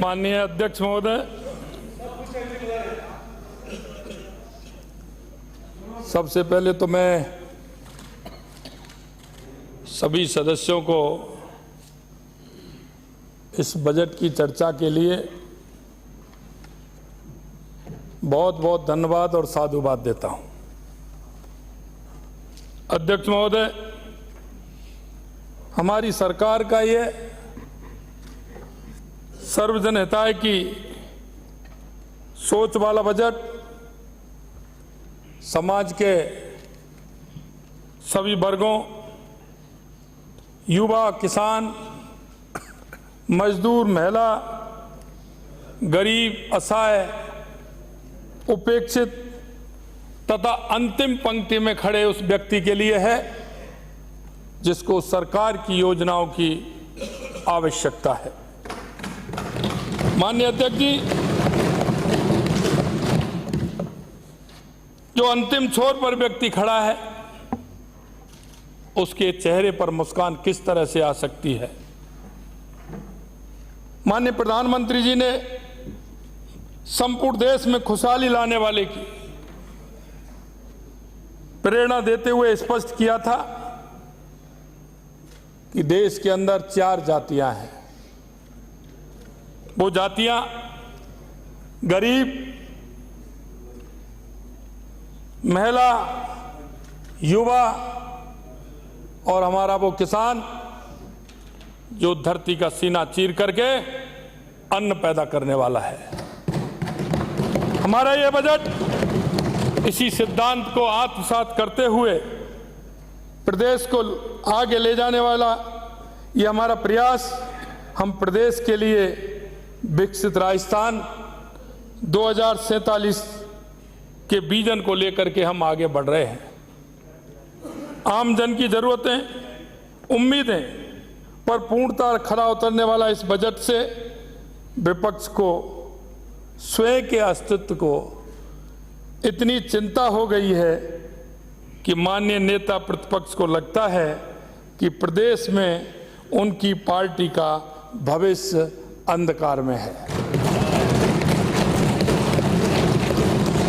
माननीय अध्यक्ष महोदय, सबसे पहले तो मैं सभी सदस्यों को इस बजट की चर्चा के लिए बहुत बहुत धन्यवाद और साधुवाद देता हूं। अध्यक्ष महोदय, हमारी सरकार का ये सर्वजन हिताय की सोच वाला बजट समाज के सभी वर्गों, युवा, किसान, मजदूर, महिला, गरीब, असहाय, उपेक्षित तथा अंतिम पंक्ति में खड़े उस व्यक्ति के लिए है जिसको सरकार की योजनाओं की आवश्यकता है। माननीय अध्यक्ष जी, जो अंतिम छोर पर व्यक्ति खड़ा है उसके चेहरे पर मुस्कान किस तरह से आ सकती है। माननीय प्रधानमंत्री जी ने संपूर्ण देश में खुशहाली लाने वाले की प्रेरणा देते हुए स्पष्ट किया था कि देश के अंदर 4 जातियां हैं। वो जातियां गरीब, महिला, युवा और हमारा वो किसान जो धरती का सीना चीर करके अन्न पैदा करने वाला है। हमारा ये बजट इसी सिद्धांत को आत्मसात करते हुए प्रदेश को आगे ले जाने वाला ये हमारा प्रयास, हम प्रदेश के लिए विकसित राजस्थान 2047 के विजन को लेकर के हम आगे बढ़ रहे हैं। आम जन की जरूरतें, उम्मीदें पर पूर्णतः खरा उतरने वाला इस बजट से विपक्ष को स्वयं के अस्तित्व को इतनी चिंता हो गई है कि माननीय नेता प्रतिपक्ष को लगता है कि प्रदेश में उनकी पार्टी का भविष्य अंधकार में है।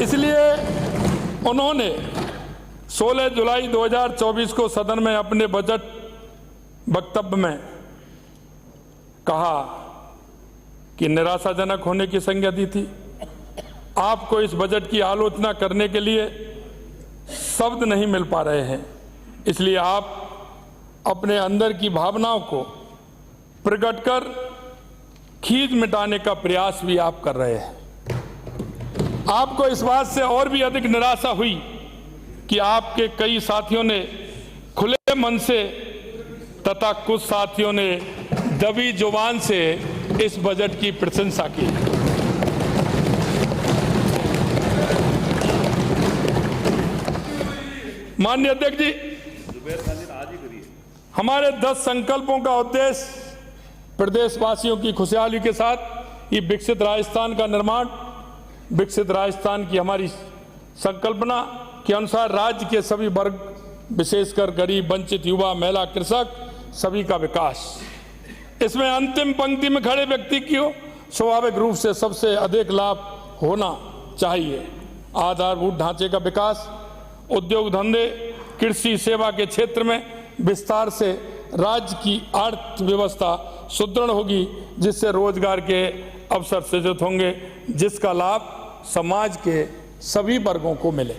इसलिए उन्होंने 16 जुलाई 2024 को सदन में अपने बजट वक्तव्य में कहा कि निराशाजनक होने की संज्ञा दी थी। आपको इस बजट की आलोचना करने के लिए शब्द नहीं मिल पा रहे हैं, इसलिए आप अपने अंदर की भावनाओं को प्रकट कर खींच मिटाने का प्रयास भी आप कर रहे हैं। आपको इस बात से और भी अधिक निराशा हुई कि आपके कई साथियों ने खुले मन से तथा कुछ साथियों ने दबी जुबान से इस बजट की प्रशंसा की। माननीय अध्यक्ष जी, हमारे 10 संकल्पों का उद्देश्य प्रदेशवासियों की खुशहाली के साथ ये विकसित राजस्थान का निर्माण, विकसित राजस्थान की हमारी संकल्पना के अनुसार राज्य के सभी वर्ग, विशेषकर गरीब, वंचित, युवा, महिला, कृषक, सभी का विकास। इसमें अंतिम पंक्ति में खड़े व्यक्ति को स्वाभाविक रूप से सबसे अधिक लाभ होना चाहिए। आधारभूत ढांचे का विकास, उद्योग धंधे, कृषि, सेवा के क्षेत्र में विस्तार से राज्य की अर्थव्यवस्था सुदृढ़ होगी, जिससे रोजगार के अवसर सृजित होंगे, जिसका लाभ समाज के सभी वर्गों को मिले।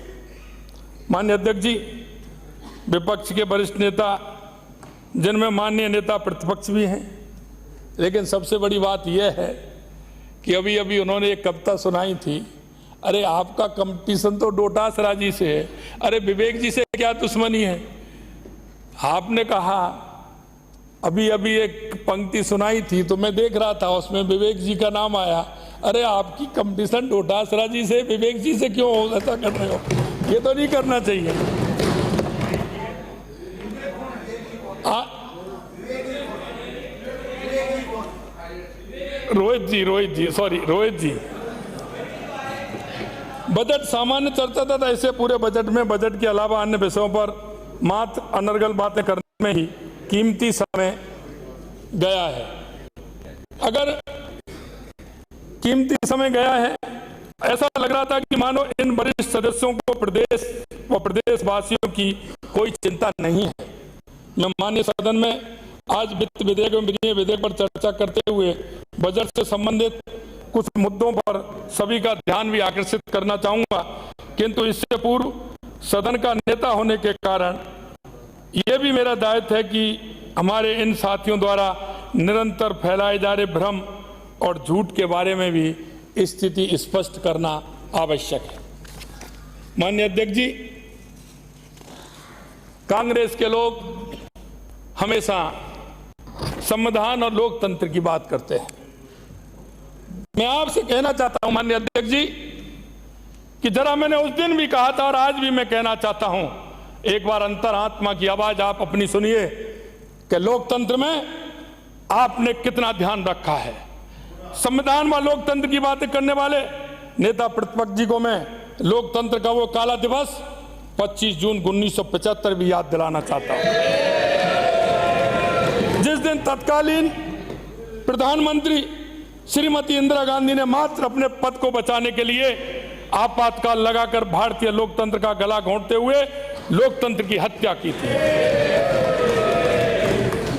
माननीय अध्यक्ष जी, विपक्ष के वरिष्ठ नेता, जिनमें माननीय नेता प्रतिपक्ष भी हैं, लेकिन सबसे बड़ी बात यह है कि अभी अभी उन्होंने एक कविता सुनाई थी, अरे आपका कंपटीशन तो डोटासरा जी से है, अरे विवेक जी से क्या दुश्मनी है। आपने कहा, अभी अभी एक पंक्ति सुनाई थी तो मैं देख रहा था, उसमें विवेक जी का नाम आया। अरे आपकी कंपटीशन डोटासरा जी से, विवेक जी से क्यों ऐसा कर रहे हो? ये तो नहीं करना चाहिए। रोहित जी, बजट सामान्य चर्चा था, ऐसे पूरे बजट में बजट के अलावा अन्य विषयों पर मात्र अनर्गल बातें करने में ही कीमती समय गया है। अगर कीमती समय गया है। ऐसा लग रहा था कि मानो इन वरिष्ठ सदस्यों को प्रदेश व प्रदेशवासियों की कोई चिंता नहीं है। मैं माननीय सदन में आज वित्त विधेयक एवं वित्तीय विधेयक पर चर्चा करते हुए बजट से संबंधित कुछ मुद्दों पर सभी का ध्यान भी आकर्षित करना चाहूंगा, किंतु इससे पूर्व सदन का नेता होने के कारण यह भी मेरा दायित्व है कि हमारे इन साथियों द्वारा निरंतर फैलाए जा रहे भ्रम और झूठ के बारे में भी स्थिति स्पष्ट करना आवश्यक है। माननीय अध्यक्ष जी, कांग्रेस के लोग हमेशा संविधान और लोकतंत्र की बात करते हैं। मैं आपसे कहना चाहता हूं माननीय अध्यक्ष जी कि जरा मैंने उस दिन भी कहा था और आज भी मैं कहना चाहता हूं, एक बार अंतरात्मा की आवाज आप अपनी सुनिए कि लोकतंत्र में आपने कितना ध्यान रखा है। संविधान व लोकतंत्र की बातें करने वाले नेता प्रतिपक्ष जी को मैं लोकतंत्र का वो काला दिवस 25 जून 1975 भी याद दिलाना चाहता हूं, जिस दिन तत्कालीन प्रधानमंत्री श्रीमती इंदिरा गांधी ने मात्र अपने पद को बचाने के लिए आपातकाल लगाकर भारतीय लोकतंत्र का गला घोंटते हुए लोकतंत्र की हत्या की थी।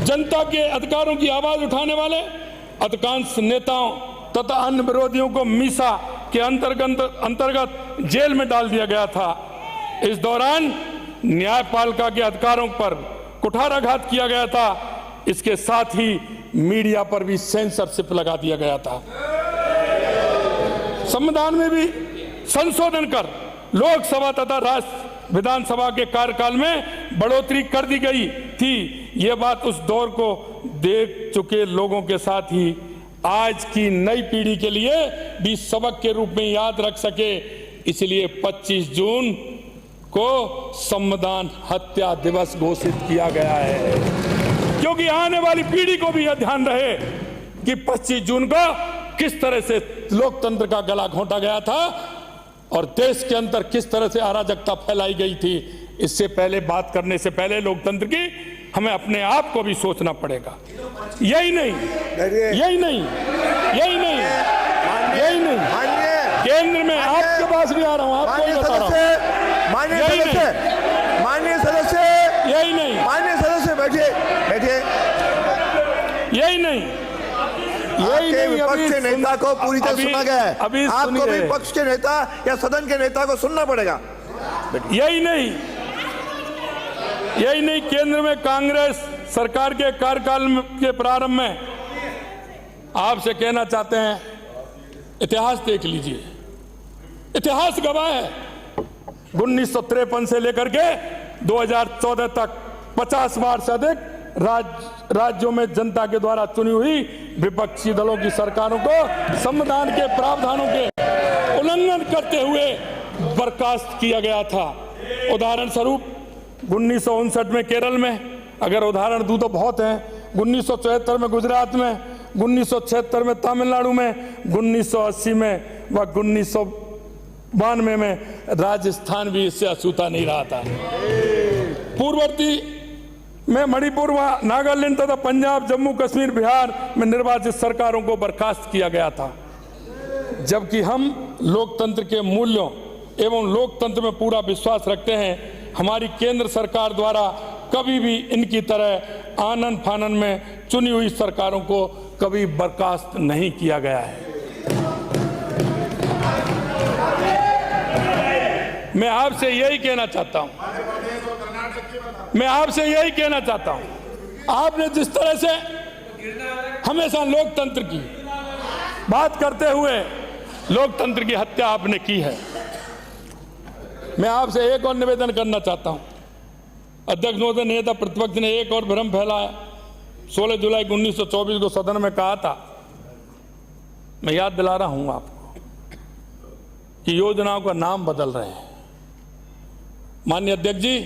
जनता के अधिकारों की आवाज उठाने वाले अधिकांश नेताओं तथा अन्य विरोधियों को मीसा के अंतर्गत जेल में डाल दिया गया था। इस दौरान न्यायपालिका के अधिकारों पर कुठाराघात किया गया था। इसके साथ ही मीडिया पर भी सेंसरशिप लगा दिया गया था। संविधान में भी संशोधन कर लोकसभा तथा राज्य विधानसभा के कार्यकाल में बढ़ोतरी कर दी गई थी। यह बात उस दौर को देख चुके लोगों के साथ ही आज की नई पीढ़ी के लिए भी सबक के रूप में याद रख सके, इसलिए 25 जून को संविधान हत्या दिवस घोषित किया गया है, क्योंकि आने वाली पीढ़ी को भी यह ध्यान रहे कि 25 जून को किस तरह से लोकतंत्र का गला घोंटा गया था और देश के अंदर किस तरह से अराजकता फैलाई गई थी। इससे पहले बात करने से पहले लोकतंत्र की हमें अपने आप को भी सोचना पड़ेगा। यही नहीं केंद्र में आपके पास भी आ रहा हूं, आपको भी बता रहा हूं, माननीय सदस्य यही नहीं, माननीय सदस्य बैठिए। यही नहीं विपक्ष के नेता को पूरी तरह सुना गया है। अभी आपको भी विपक्ष के नेता या सदन के नेता को सुनना पड़ेगा। यही नहीं केंद्र में कांग्रेस सरकार के कार्यकाल के प्रारंभ में आपसे कहना चाहते हैं, इतिहास देख लीजिए, इतिहास गवाह है 1953 से लेकर के 2014 तक 50 बार से अधिक राज्यों में जनता के द्वारा चुनी हुई विपक्षी दलों की सरकारों को संविधान के प्रावधानों के उल्लंघन करते हुए बर्खास्त किया गया था। उदाहरण स्वरूप 1959 में केरल में, अगर उदाहरण दूं तो बहुत हैं, 1974 में गुजरात में, 1976 में तमिलनाडु में, 1980 में व 1992 में राजस्थान भी इससे अछूता नहीं रहा था। पूर्ववर्ती में मणिपुर व नागालैंड तथा पंजाब, जम्मू कश्मीर, बिहार में निर्वाचित सरकारों को बर्खास्त किया गया था। जबकि हम लोकतंत्र के मूल्यों एवं लोकतंत्र में पूरा विश्वास रखते हैं, हमारी केंद्र सरकार द्वारा कभी भी इनकी तरह आनन फानन में चुनी हुई सरकारों को कभी बर्खास्त नहीं किया गया है। मैं आपसे यही कहना चाहता हूं, आपने जिस तरह से हमेशा लोकतंत्र की बात करते हुए लोकतंत्र की हत्या आपने की है। मैं आपसे एक और निवेदन करना चाहता हूं। अध्यक्ष महोदय, नेता प्रतिपक्ष ने एक और भ्रम फैलाया। 16 जुलाई 1924 को सदन में कहा था, मैं याद दिला रहा हूं आपको, कि योजनाओं का नाम बदल रहे हैं। माननीय अध्यक्ष जी,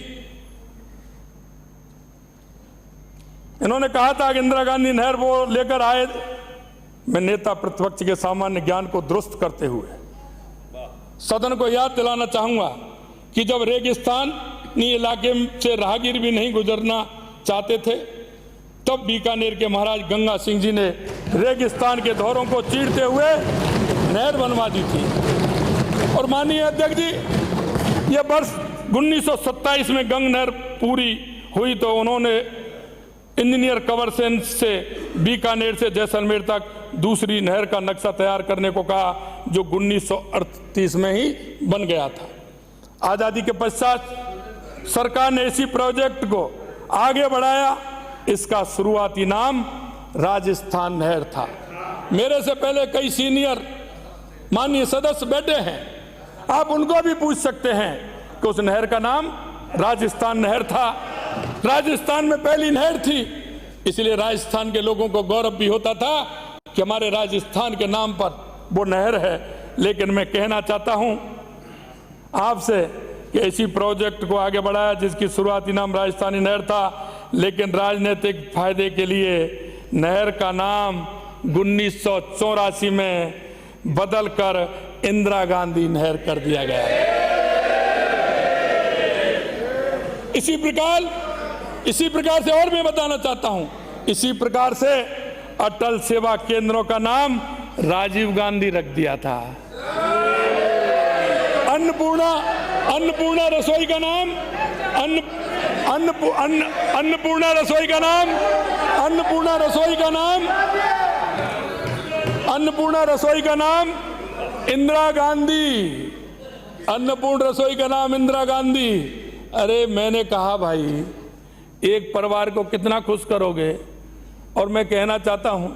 इन्होंने कहा था कि इंदिरा गांधी नहर वो लेकर आए। मैं नेता प्रतिपक्ष के सामान्य ज्ञान को दुरुस्त करते हुए सदन को याद दिलाना चाहूंगा कि जब रेगिस्तानी इलाके से राहगीर भी नहीं गुजरना चाहते थे, तब बीकानेर के महाराज गंगा सिंह जी ने रेगिस्तान के दौरों को चीरते हुए नहर बनवा दी थी। और माननीय अध्यक्ष जी, ये वर्ष 1927 में गंग नहर पूरी हुई तो उन्होंने इंजीनियर कंवर सेन से बीकानेर से जैसलमेर तक दूसरी नहर का नक्शा तैयार करने को कहा, जो 1938 में ही बन गया था। आजादी के पश्चात सरकार ने इसी प्रोजेक्ट को आगे बढ़ाया। इसका शुरुआती नाम राजस्थान नहर था। मेरे से पहले कई सीनियर माननीय सदस्य बैठे हैं, आप उनको भी पूछ सकते हैं कि उस नहर का नाम राजस्थान नहर था। राजस्थान में पहली नहर थी, इसलिए राजस्थान के लोगों को गौरव भी होता था कि हमारे राजस्थान के नाम पर वो नहर है। लेकिन मैं कहना चाहता हूं आपसे कि इसी प्रोजेक्ट को आगे बढ़ाया जिसकी शुरुआती नाम राजस्थानी नहर था, लेकिन राजनीतिक फायदे के लिए नहर का नाम 1984 में बदलकर इंदिरा गांधी नहर कर दिया गया। इसी प्रकार से और मैं बताना चाहता हूं, इसी प्रकार से अटल सेवा केंद्रों का नाम राजीव गांधी रख दिया था। अन्नपूर्णा रसोई का नाम अन्नपूर्णा रसोई का नाम इंदिरा गांधी। अन्नपूर्ण रसोई का नाम इंदिरा गांधी। अरे मैंने कहा भाई, एक परिवार को कितना खुश करोगे। और मैं कहना चाहता हूं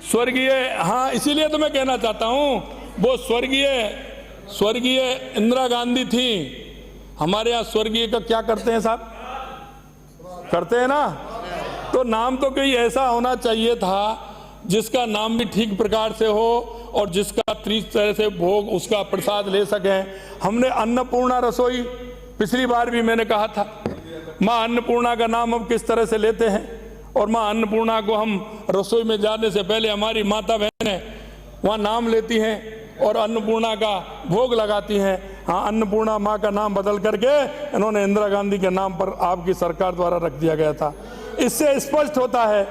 स्वर्गीय, हाँ इसीलिए तो मैं कहना चाहता हूं, वो स्वर्गीय इंदिरा गांधी थी। हमारे यहाँ स्वर्गीय का क्या करते हैं साहब, करते हैं ना, तो नाम तो कोई ऐसा होना चाहिए था जिसका नाम भी ठीक प्रकार से हो और जिसका तीस तरह से भोग उसका प्रसाद ले सकें। हमने अन्नपूर्णा रसोई, पिछली बार भी मैंने कहा था, माँ अन्नपूर्णा का नाम हम किस तरह से लेते हैं, और माँ अन्नपूर्णा को हम रसोई में जाने से पहले हमारी माता बहनें वहाँ नाम लेती हैं और अन्नपूर्णा का भोग लगाती हैं। हाँ, अन्नपूर्णा माँ का नाम बदल करके इन्होंने इंदिरा गांधी के नाम पर आपकी सरकार द्वारा रख दिया गया था। इससे स्पष्ट होता है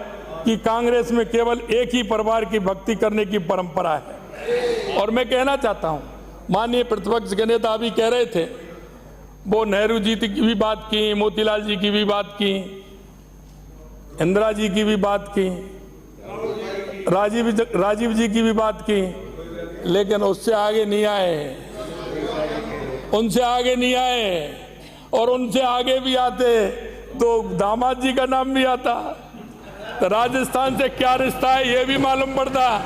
कि कांग्रेस में केवल एक ही परिवार की भक्ति करने की परंपरा है। और मैं कहना चाहता हूँ, माननीय प्रतिपक्ष के नेता अभी कह रहे थे, वो नेहरू जी की भी बात की, मोतीलाल जी की भी बात की, इंदिरा जी की भी बात की, राजीव जी की भी बात की, लेकिन उससे आगे नहीं आए, उनसे आगे नहीं आए। और उनसे आगे भी आते तो दामाद जी का नाम भी आता, तो राजस्थान से क्या रिश्ता है ये भी मालूम पड़ता।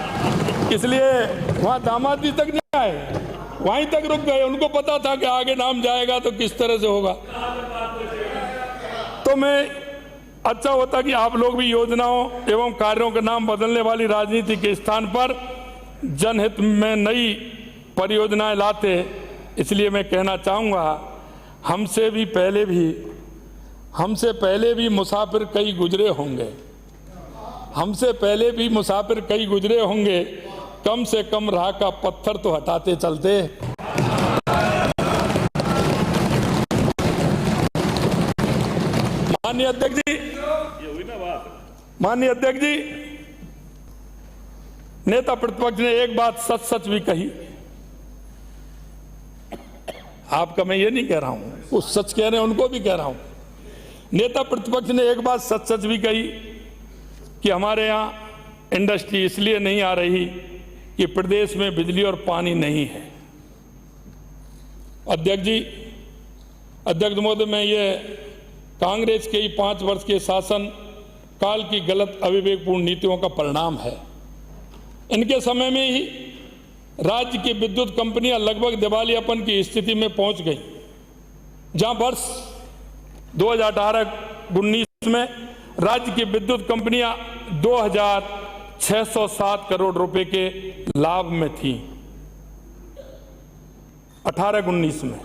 इसलिए वहाँ दामाद जी तक नहीं आए, वहीं तक रुक गए। उनको पता था कि आगे नाम जाएगा तो किस तरह से होगा। तो मैं अच्छा होता कि आप लोग भी योजनाओं एवं कार्यों के नाम बदलने वाली राजनीति के स्थान पर जनहित में नई परियोजनाएं लाते। इसलिए मैं कहना चाहूँगा, हमसे पहले भी मुसाफिर कई गुजरे होंगे, कम से कम राह का पत्थर तो हटाते चलते। माननीय अध्यक्ष जी, नेता प्रतिपक्ष ने एक बात सच भी कही। आपका मैं ये नहीं कह रहा हूं, वो सच कह रहे हैं उनको भी कह रहा हूं। नेता प्रतिपक्ष ने एक बात सच भी कही कि हमारे यहाँ इंडस्ट्री इसलिए नहीं आ रही कि प्रदेश में बिजली और पानी नहीं है। अध्यक्ष महोदय, मैं ये कांग्रेस के ही 5 वर्ष के शासन काल की गलत अविवेकपूर्ण नीतियों का परिणाम है। इनके समय में ही राज्य की विद्युत कंपनियां लगभग दिवालियापन की स्थिति में पहुंच गई, जहां वर्ष 2018-19 में राज्य की विद्युत कंपनियां 2,607 करोड़ रुपए के लाभ में थी 18-19 में।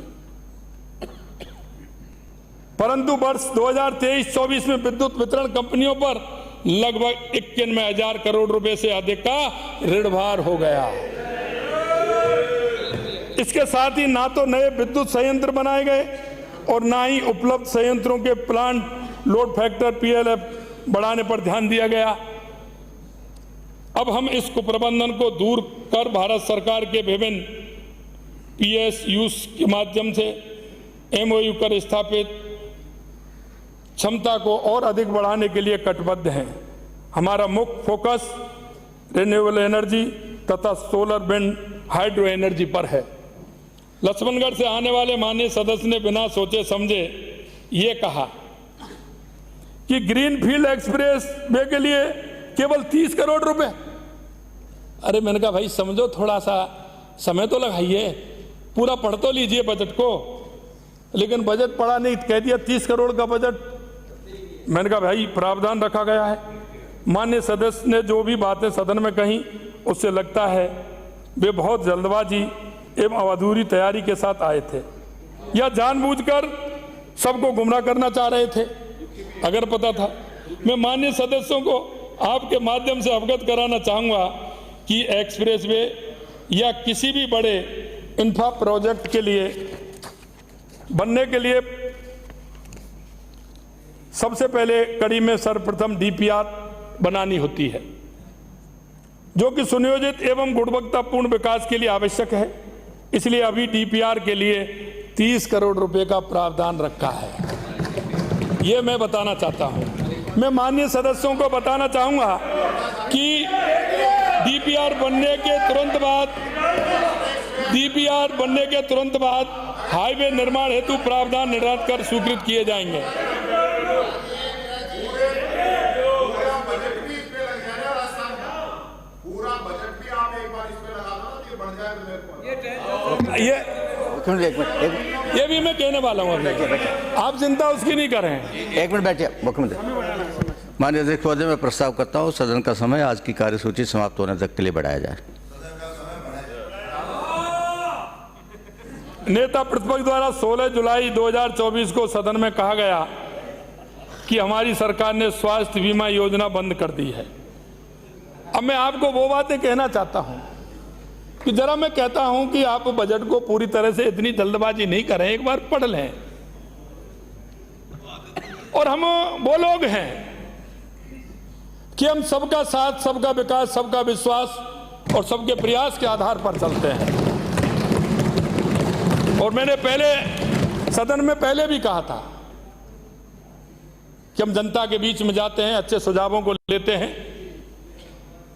परंतु वर्ष 2023-24 में विद्युत वितरण कंपनियों पर लगभग 91,000 करोड़ रुपए से अधिक का ऋण भार हो गया। इसके साथ ही ना तो नए विद्युत संयंत्र बनाए गए और ना ही उपलब्ध संयंत्रों के प्लांट लोड फैक्टर PLF बढ़ाने पर ध्यान दिया गया। अब हम इस कुप्रबंधन को दूर कर भारत सरकार के विभिन्न PSUs के माध्यम से MOU कर स्थापित क्षमता को और अधिक बढ़ाने के लिए कटिबद्ध हैं। हमारा मुख्य फोकस रिन्यूएबल एनर्जी तथा सोलर विंड हाइड्रो एनर्जी पर है। लक्ष्मणगढ़ से आने वाले माननीय सदस्य ने बिना सोचे समझे ये कहा कि ग्रीनफील्ड एक्सप्रेस वे के लिए केवल 30 करोड़ रुपए। अरे मैंने कहा भाई समझो, थोड़ा सा समय तो लगाइए, पूरा पढ़ तो लीजिए बजट को। लेकिन बजट पढ़ा नहीं, कह दिया 30 करोड़ का बजट। मैंने कहा भाई प्रावधान रखा गया है। माननीय सदस्य ने जो भी बातें सदन में कही उससे लगता है वे बहुत जल्दबाजी एवं अधूरी तैयारी के साथ आए थे या जानबूझकर सबको गुमराह करना चाह रहे थे। अगर पता था, मैं माननीय सदस्यों को आपके माध्यम से अवगत कराना चाहूंगा कि एक्सप्रेसवे या किसी भी बड़े इंफ्रा प्रोजेक्ट के लिए बनने के लिए सबसे पहले कड़ी में सर्वप्रथम DPR बनानी होती है, जो कि सुनियोजित एवं गुणवत्तापूर्ण विकास के लिए आवश्यक है। इसलिए अभी DPR के लिए 30 करोड़ रुपए का प्रावधान रखा है। ये मैं बताना चाहता हूं। मैं माननीय सदस्यों को बताना चाहूंगा कि DPR बनने के तुरंत बाद हाईवे निर्माण हेतु प्रावधान निर्धारित कर स्वीकृत किए जाएंगे। ये भी मैं कहने वाला हूँ, आप चिंता उसकी नहीं करें। एक मिनट बैठिए मुख्यमंत्री। माननीय अध्यक्ष महोदय, मैं प्रस्ताव करता हूँ सदन का समय आज की कार्यसूची समाप्त होने तक के लिए बढ़ाया जाए। नेता प्रतिपक्ष द्वारा 16 जुलाई 2024 को सदन में कहा गया कि हमारी सरकार ने स्वास्थ्य बीमा योजना बंद कर दी है। अब मैं आपको वो बातें कहना चाहता हूं कि जरा मैं कहता हूं कि आप बजट को पूरी तरह से इतनी जल्दबाजी नहीं करें, एक बार पढ़ लें। और हम वो लोग हैं कि हम सबका साथ, सबका विकास, सबका विश्वास और सबके प्रयास के आधार पर चलते हैं। और मैंने पहले सदन में पहले भी कहा था कि हम जनता के बीच में जाते हैं, अच्छे सुझावों को लेते हैं।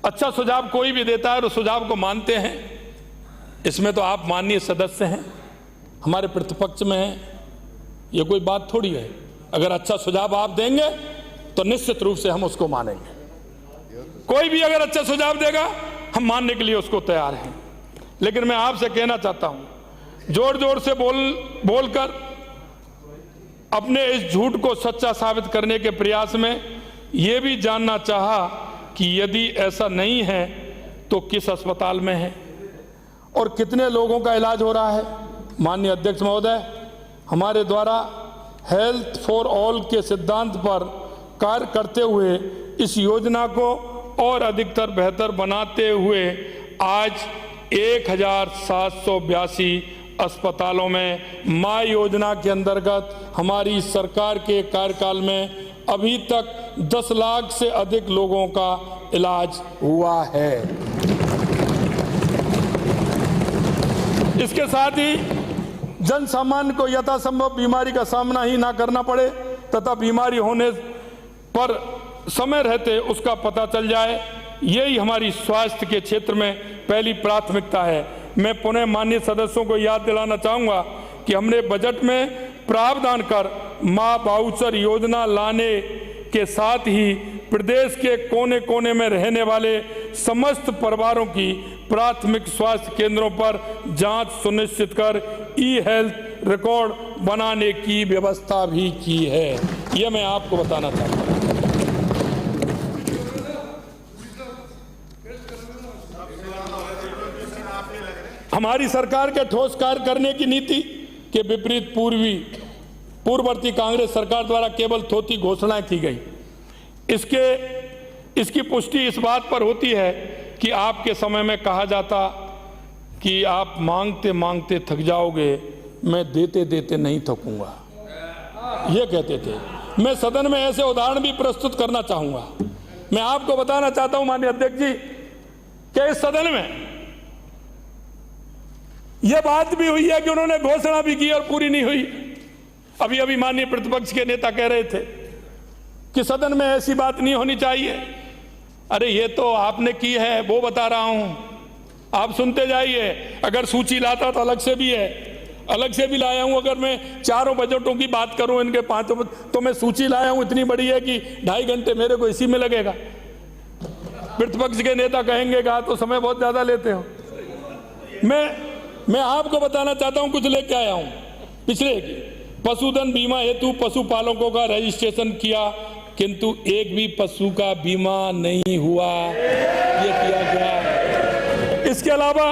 अच्छा सुझाव कोई भी देता है और उस सुझाव को मानते हैं। इसमें तो आप माननीय सदस्य हैं, हमारे प्रतिपक्ष में हैं, ये कोई बात थोड़ी है। अगर अच्छा सुझाव आप देंगे तो निश्चित रूप से हम उसको मानेंगे। कोई भी अगर अच्छा सुझाव देगा हम मानने के लिए उसको तैयार हैं। लेकिन मैं आपसे कहना चाहता हूं, जोर जोर से बोलकर अपने इस झूठ को सच्चा साबित करने के प्रयास में यह भी जानना चाहा कि यदि ऐसा नहीं है तो किस अस्पताल में है और कितने लोगों का इलाज हो रहा है। माननीय अध्यक्ष महोदय, हमारे द्वारा हेल्थ फॉर ऑल के सिद्धांत पर कार्य करते हुए इस योजना को और अधिकतर बेहतर बनाते हुए आज 1782 अस्पतालों में मां योजना के अंतर्गत हमारी सरकार के कार्यकाल में अभी तक 10 लाख से अधिक लोगों का इलाज हुआ है। इसके साथ ही जन सामान्य को यथासंभव बीमारी का सामना ही ना करना पड़े तथा बीमारी होने पर समय रहते उसका पता चल जाए, यही हमारी स्वास्थ्य के क्षेत्र में पहली प्राथमिकता है। मैं पुनः माननीय सदस्यों को याद दिलाना चाहूंगा कि हमने बजट में प्रावधान कर मां वाउचर योजना लाने के साथ ही प्रदेश के कोने कोने में रहने वाले समस्त परिवारों की प्राथमिक स्वास्थ्य केंद्रों पर जांच सुनिश्चित कर ई-हेल्थ रिकॉर्ड बनाने की व्यवस्था भी की है। यह मैं आपको बताना चाहता हूं। हमारी सरकार के ठोस कार्य करने की नीति के विपरीत पूर्ववर्ती कांग्रेस सरकार द्वारा केवल थोथी घोषणाएं की गई। इसकी पुष्टि इस बात पर होती है कि आपके समय में कहा जाता कि आप मांगते मांगते थक जाओगे, मैं देते देते नहीं थकूंगा, ये कहते थे। मैं सदन में ऐसे उदाहरण भी प्रस्तुत करना चाहूंगा। मैं आपको बताना चाहता हूं माननीय अध्यक्ष जी कि इस सदन में यह बात भी हुई है कि उन्होंने घोषणा भी की और पूरी नहीं हुई। अभी अभी माननीय प्रतिपक्ष के नेता कह रहे थे कि सदन में ऐसी बात नहीं होनी चाहिए। अरे ये तो आपने की है, वो बता रहा हूं, आप सुनते जाइए। अगर सूची लाता तो अलग से भी है, अलग से भी लाया हूं। अगर मैं चारों बजटों की बात करूं, इनके पांचों, तो मैं सूची लाया हूं इतनी बड़ी है कि 2.5 घंटे मेरे को इसी में लगेगा। प्रतिपक्ष के नेता कहेंगे कहा तो समय बहुत ज्यादा लेते हो। मैं आपको बताना चाहता हूं, कुछ लेके आया हूं पिछले की। पशुधन बीमा हेतु पशुपालकों का रजिस्ट्रेशन किया, किंतु एक भी पशु का बीमा नहीं हुआ, ये किया गया। इसके अलावा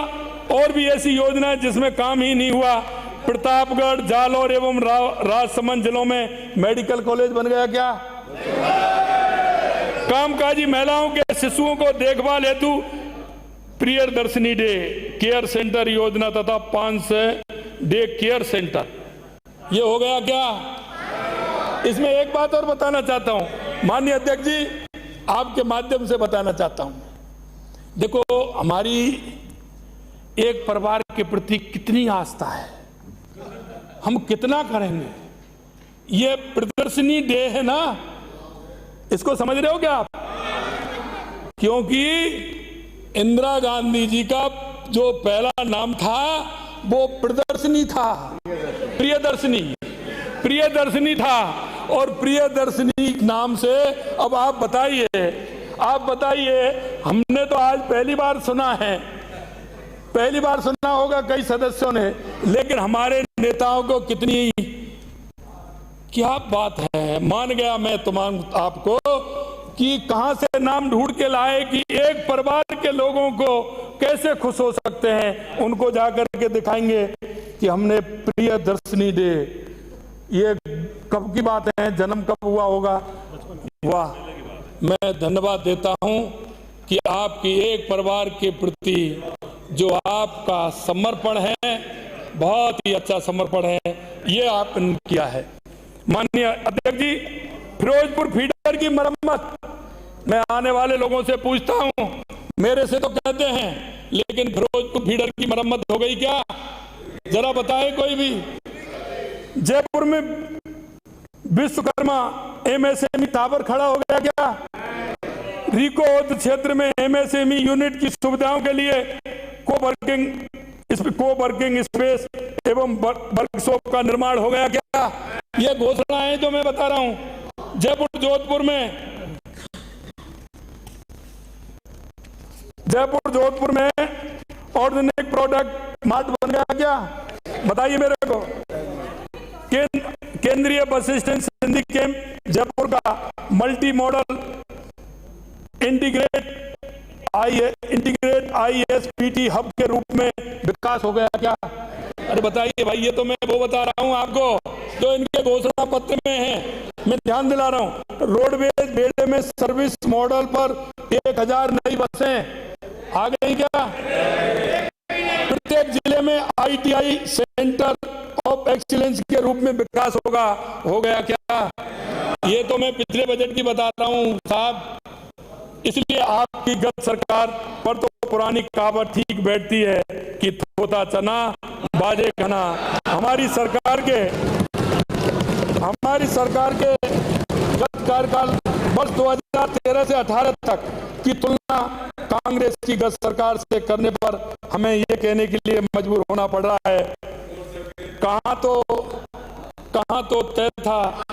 और भी ऐसी योजनाएं जिसमें काम ही नहीं हुआ। प्रतापगढ़, जालौर एवं राजसमंद जिलों में मेडिकल कॉलेज बन गया क्या? कामकाजी महिलाओं के शिशुओं को देखभाल हेतु प्रियदर्शिनी डे केयर सेंटर योजना तथा 500 डे केयर सेंटर, ये हो गया क्या? इसमें एक बात और बताना चाहता हूं माननीय अध्यक्ष जी, आपके माध्यम से बताना चाहता हूं। देखो, हमारी एक परिवार के प्रति कितनी आस्था है, हम कितना करेंगे। ये प्रदर्शनी डे है ना, इसको समझ रहे हो क्या आप? क्योंकि इंदिरा गांधी जी का जो पहला नाम था वो प्रदर्शनी था, प्रियदर्शनी था। और प्रियदर्शनी नाम से अब आप बताइए, हमने तो आज पहली बार सुना है, पहली बार सुना होगा कई सदस्यों ने, लेकिन हमारे नेताओं को कितनी, क्या बात है। मान गया मैं आपको कि कहां से नाम ढूंढ के लाए कि एक परिवार के लोगों को कैसे खुश हो सकते हैं, उनको जाकर के दिखाएंगे कि हमने प्रियदर्शनी डे। ये कब की बात है, जन्म कब हुआ होगा? वाह, मैं धन्यवाद देता हूं कि आपकी एक परिवार के प्रति जो आपका समर्पण है, बहुत ही अच्छा समर्पण है, ये आपने किया है। माननीय अध्यक्ष जी, फिरोजपुर फीडर की मरम्मत, मैं आने वाले लोगों से पूछता हूं, मेरे से तो कहते हैं, लेकिन फिरोजपुर फीडर की मरम्मत हो गई क्या? जरा बताए कोई भी। जयपुर में विश्वकर्मा एमएसएमई टावर खड़ा हो गया क्या? रिको क्षेत्र में एमएसएमई यूनिट की सुविधाओं के लिए कोवर्किंग स्पेस एवं वर्कशॉप का निर्माण हो गया क्या? ये घोषणा है जो मैं बता रहा हूं। जयपुर जोधपुर में ऑर्गेनिक प्रोडक्ट मार्ट बन गया क्या? बताइए मेरे को। केंद्रीय bus stand Sindhi camp Jaipur का multi modal integrate ISPT hub के रूप में विकास हो गया क्या? अरे बताइए भाई, ये तो मैं वो बता रहा हूं आपको जो इनके घोषणा पत्र में है। मैं ध्यान दिला रहा हूं, रोडवेज बेड़े में सर्विस मॉडल पर 1000 नई बसें आ गई क्या? प्रत्येक जिले में ITI सेंटर ऑफ एक्सीलेंस के रूप में विकास हो गया क्या? ये तो मैं पिछले बजट की बता रहा हूं साहब। इसलिए आपकी गत सरकार पर तो पुरानी कहावत ठीक बैठती है कि थोता चना बाजे घना। हमारी सरकार के गत कार्यकाल वर्ष 2013 से 18 तक की तुलना कांग्रेस की गत सरकार से करने पर हमें ये कहने के लिए मजबूर होना पड़ रहा है, कहां तो तय था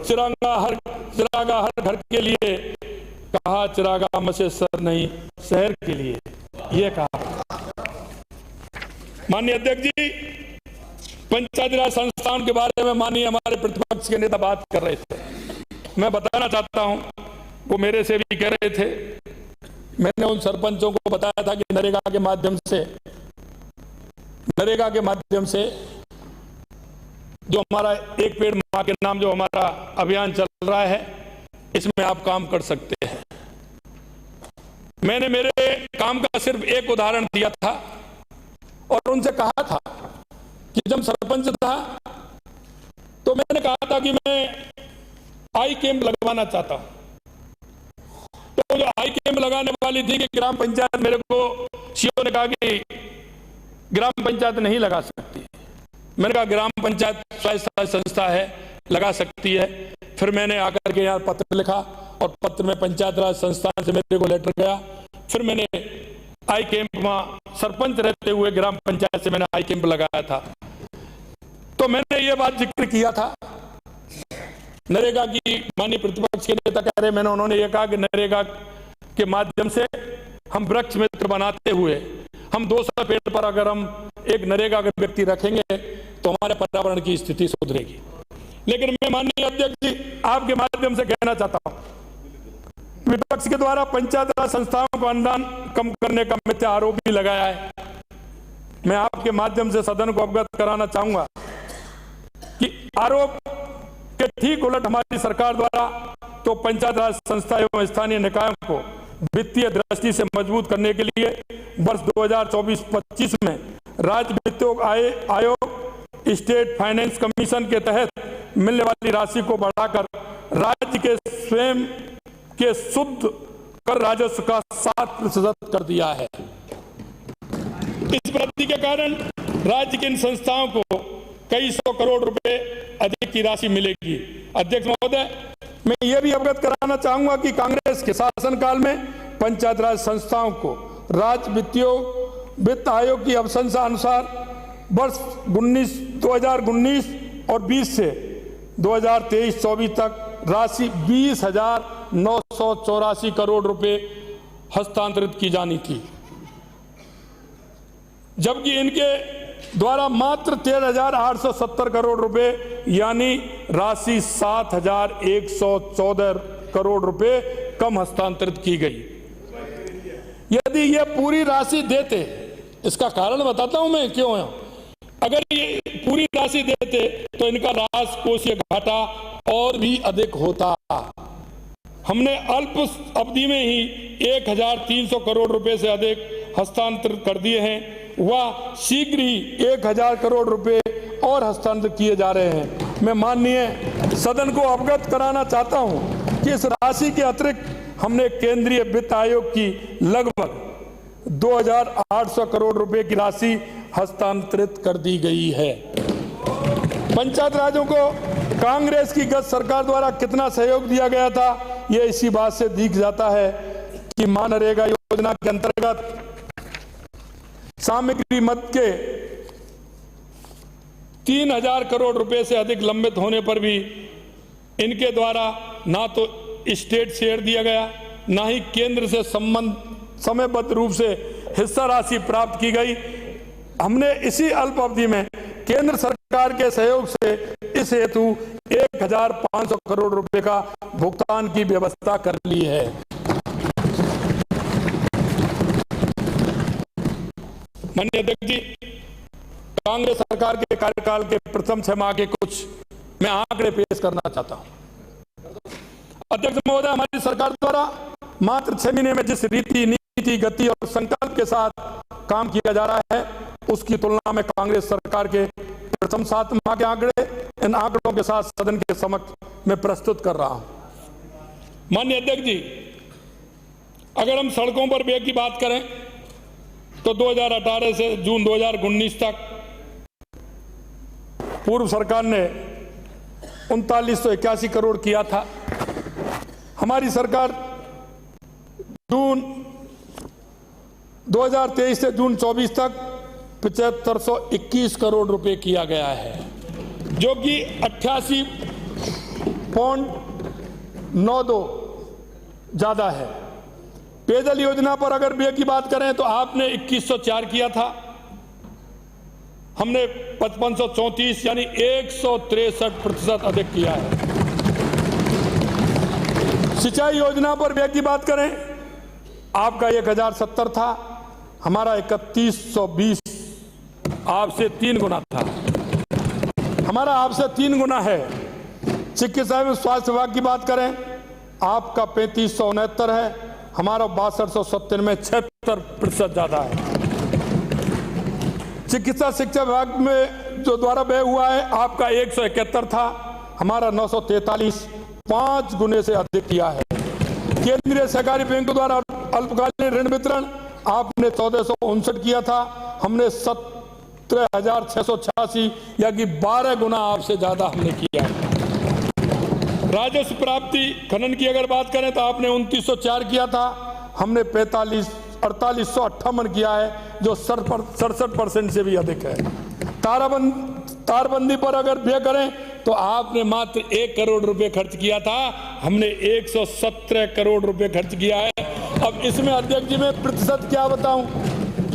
चिरागा हर घर के लिए, कहा चिरागा मसे सर नहीं शहर के लिए, ये कहा। माननीय अध्यक्ष जी, पंचायती राज संस्थान के बारे में माननीय हमारे प्रतिपक्ष के नेता बात कर रहे थे। मैं बताना चाहता हूं, वो मेरे से भी कह रहे थे, मैंने उन सरपंचों को बताया था कि नरेगा के माध्यम से जो हमारा एक पेड़ मां के नाम जो हमारा अभियान चल रहा है, इसमें आप काम कर सकते हैं। मैंने मेरे काम का सिर्फ एक उदाहरण दिया था और उनसे कहा था कि जब सरपंच था तो मैंने कहा था कि मैं आई कैंप लगवाना चाहता हूं। तो वो जो आई कैंप लगाने वाली थी कि ग्राम पंचायत, मेरे को सीओ ने कहा कि ग्राम पंचायत नहीं लगा सकती। मैंने कहा ग्राम पंचायत स्वायत्त संस्था है, लगा सकती है। फिर मैंने आकर के यहाँ पत्र लिखा और पत्र में पंचायत राज संस्थान से मेरे को लेटर गया। फिर मैंने आई कैंप में सरपंच रहते हुए ग्राम पंचायत से मैंने आई कैंप लगाया था। तो मैंने ये बात जिक्र किया था नरेगा की। माननीय प्रतिपक्ष के नेता कह रहे, उन्होंने ये कहा कि नरेगा के माध्यम से हम वृक्ष मित्र बनाते हुए हम 200 पेड़ पर अगर हम एक नरेगा का व्यक्ति रखेंगे तो हमारे पर्यावरण की स्थिति सुधरेगी। लेकिन मैं माननीय अध्यक्ष जी आपके माध्यम से कहना चाहता हूं, विपक्ष के द्वारा पंचायत राज संस्थाओं को अनुदान कम करने का मिथ्या आरोप भी लगाया है। मैं आपके माध्यम से सदन को अवगत कराना चाहूंगा कि आरोप के ठीक उलट हमारी सरकार द्वारा तो पंचायत राज संस्था एवं स्थानीय निकायों को वित्तीय दृष्टि से मजबूत करने के लिए वर्ष 2024-25 में राज्य वित्त आयोग स्टेट फाइनेंस कमीशन के तहत मिलने वाली राशि को बढ़ाकर राज्य के स्वयं के शुद्ध कर राजस्व का 7% कर दिया है। इस वृद्धि के कारण राज्य की इन संस्थाओं को कई सौ करोड़ रुपए अधिक की राशि मिलेगी। अध्यक्ष महोदय, मैं ये भी अवगत कराना चाहूंगा कि कांग्रेस के शासनकाल में पंचायत राज संस्थाओं को राज्य वित्त आयोग की अनुशंसा अनुसार वर्ष 2019 और 20 से 2023-24 तक राशि 20,984 करोड़ रुपए हस्तांतरित की जानी थी, जबकि इनके द्वारा मात्र 13,870 करोड़ रुपए यानी राशि 7,114 करोड़ रुपए कम हस्तांतरित की गई। यदि ये पूरी राशि देते, इसका कारण बताता हूं मैं क्यों है। अगर ये पूरी राशि देते तो इनका राजकोषीय घाटा और भी अधिक होता। हमने अल्प अवधि में ही 1,300 करोड़ रुपए से अधिक हस्तांतरित कर दिए हैं। वह शीघ्र ही 1,000 करोड़ रुपए और हस्तांतरित किए जा रहे हैं। मैं माननीय सदन को अवगत कराना चाहता हूं कि इस राशि के अतिरिक्त हमने केंद्रीय वित्त आयोग की लगभग 2,800 करोड़ रुपए की राशि हस्तांतरित कर दी गई है। पंचायत राज्यों को कांग्रेस की गत सरकार द्वारा कितना सहयोग दिया गया था, यह इसी बात से दिख जाता है कि मनरेगा योजना के अंतर्गत सामग्री मद के 3,000 करोड़ रुपए से अधिक लंबित होने पर भी इनके द्वारा ना तो स्टेट शेयर दिया गया, ना ही केंद्र से समयबद्ध रूप से हिस्सा राशि प्राप्त की गई। हमने इसी अल्प अवधि में केंद्र सरकार के सहयोग से इस हेतु 1,500 करोड़ रुपए का भुगतान की व्यवस्था कर ली है। माननीय अध्यक्ष जी, कांग्रेस सरकार के कार्यकाल के प्रथम 6 माह के कुछ मैं आंकड़े पेश करना चाहता हूं। अध्यक्ष महोदय, हमारी सरकार द्वारा मात्र 6 महीने में जिस रीति, नीति, गति और संकल्प के साथ काम किया जा रहा है, उसकी तुलना में कांग्रेस सरकार के प्रथम 7 माह के आंकड़े इन आंकड़ों के साथ सदन के समक्ष मैं प्रस्तुत कर रहा हूं। माननीय अध्यक्ष जी, अगर हम सड़कों पर व्यय की बात करें तो 2018 से जून 2019 तक पूर्व सरकार ने 3981 करोड़ किया था। हमारी सरकार जून 2023 से जून 24 तक 7521 करोड़ रुपए किया गया है, जो कि 88.92 ज्यादा है। पेयजल योजना पर अगर व्यय की बात करें तो आपने 2104 किया था, हमने 5534 यानी 163% अधिक किया है। सिंचाई योजना पर व्यय की बात करें, आपका 1070 था, हमारा 3120, आपसे 3 गुना था, हमारा आपसे 3 गुना है। चिकित्सा एवं स्वास्थ्य विभाग की बात करें, आपका 3569 है, हमारा 6297 में 76% ज्यादा है। चिकित्सा शिक्षा विभाग में जो द्वारा व्यय हुआ है, आपका 171 था, हमारा 943, 5 गुने से अधिक किया है। केंद्रीय सहकारी बैंकों द्वारा अल्पकालीन ऋण वितरण आपने 1459 किया था, हमने 17,686 या कि 12 गुना आपसे ज्यादा हमने किया है। राजस्व प्राप्ति खनन की अगर बात करें तो आपने 2904 किया था, हमने 4858 किया है, जो 67% से भी अधिक है। तारबंदी पर अगर व्यय करें तो आपने मात्र 1 करोड़ रुपए खर्च किया था, हमने 117 करोड़ रुपए खर्च किया है। अब इसमें अध्यक्ष जी मैं प्रतिशत क्या बताऊं,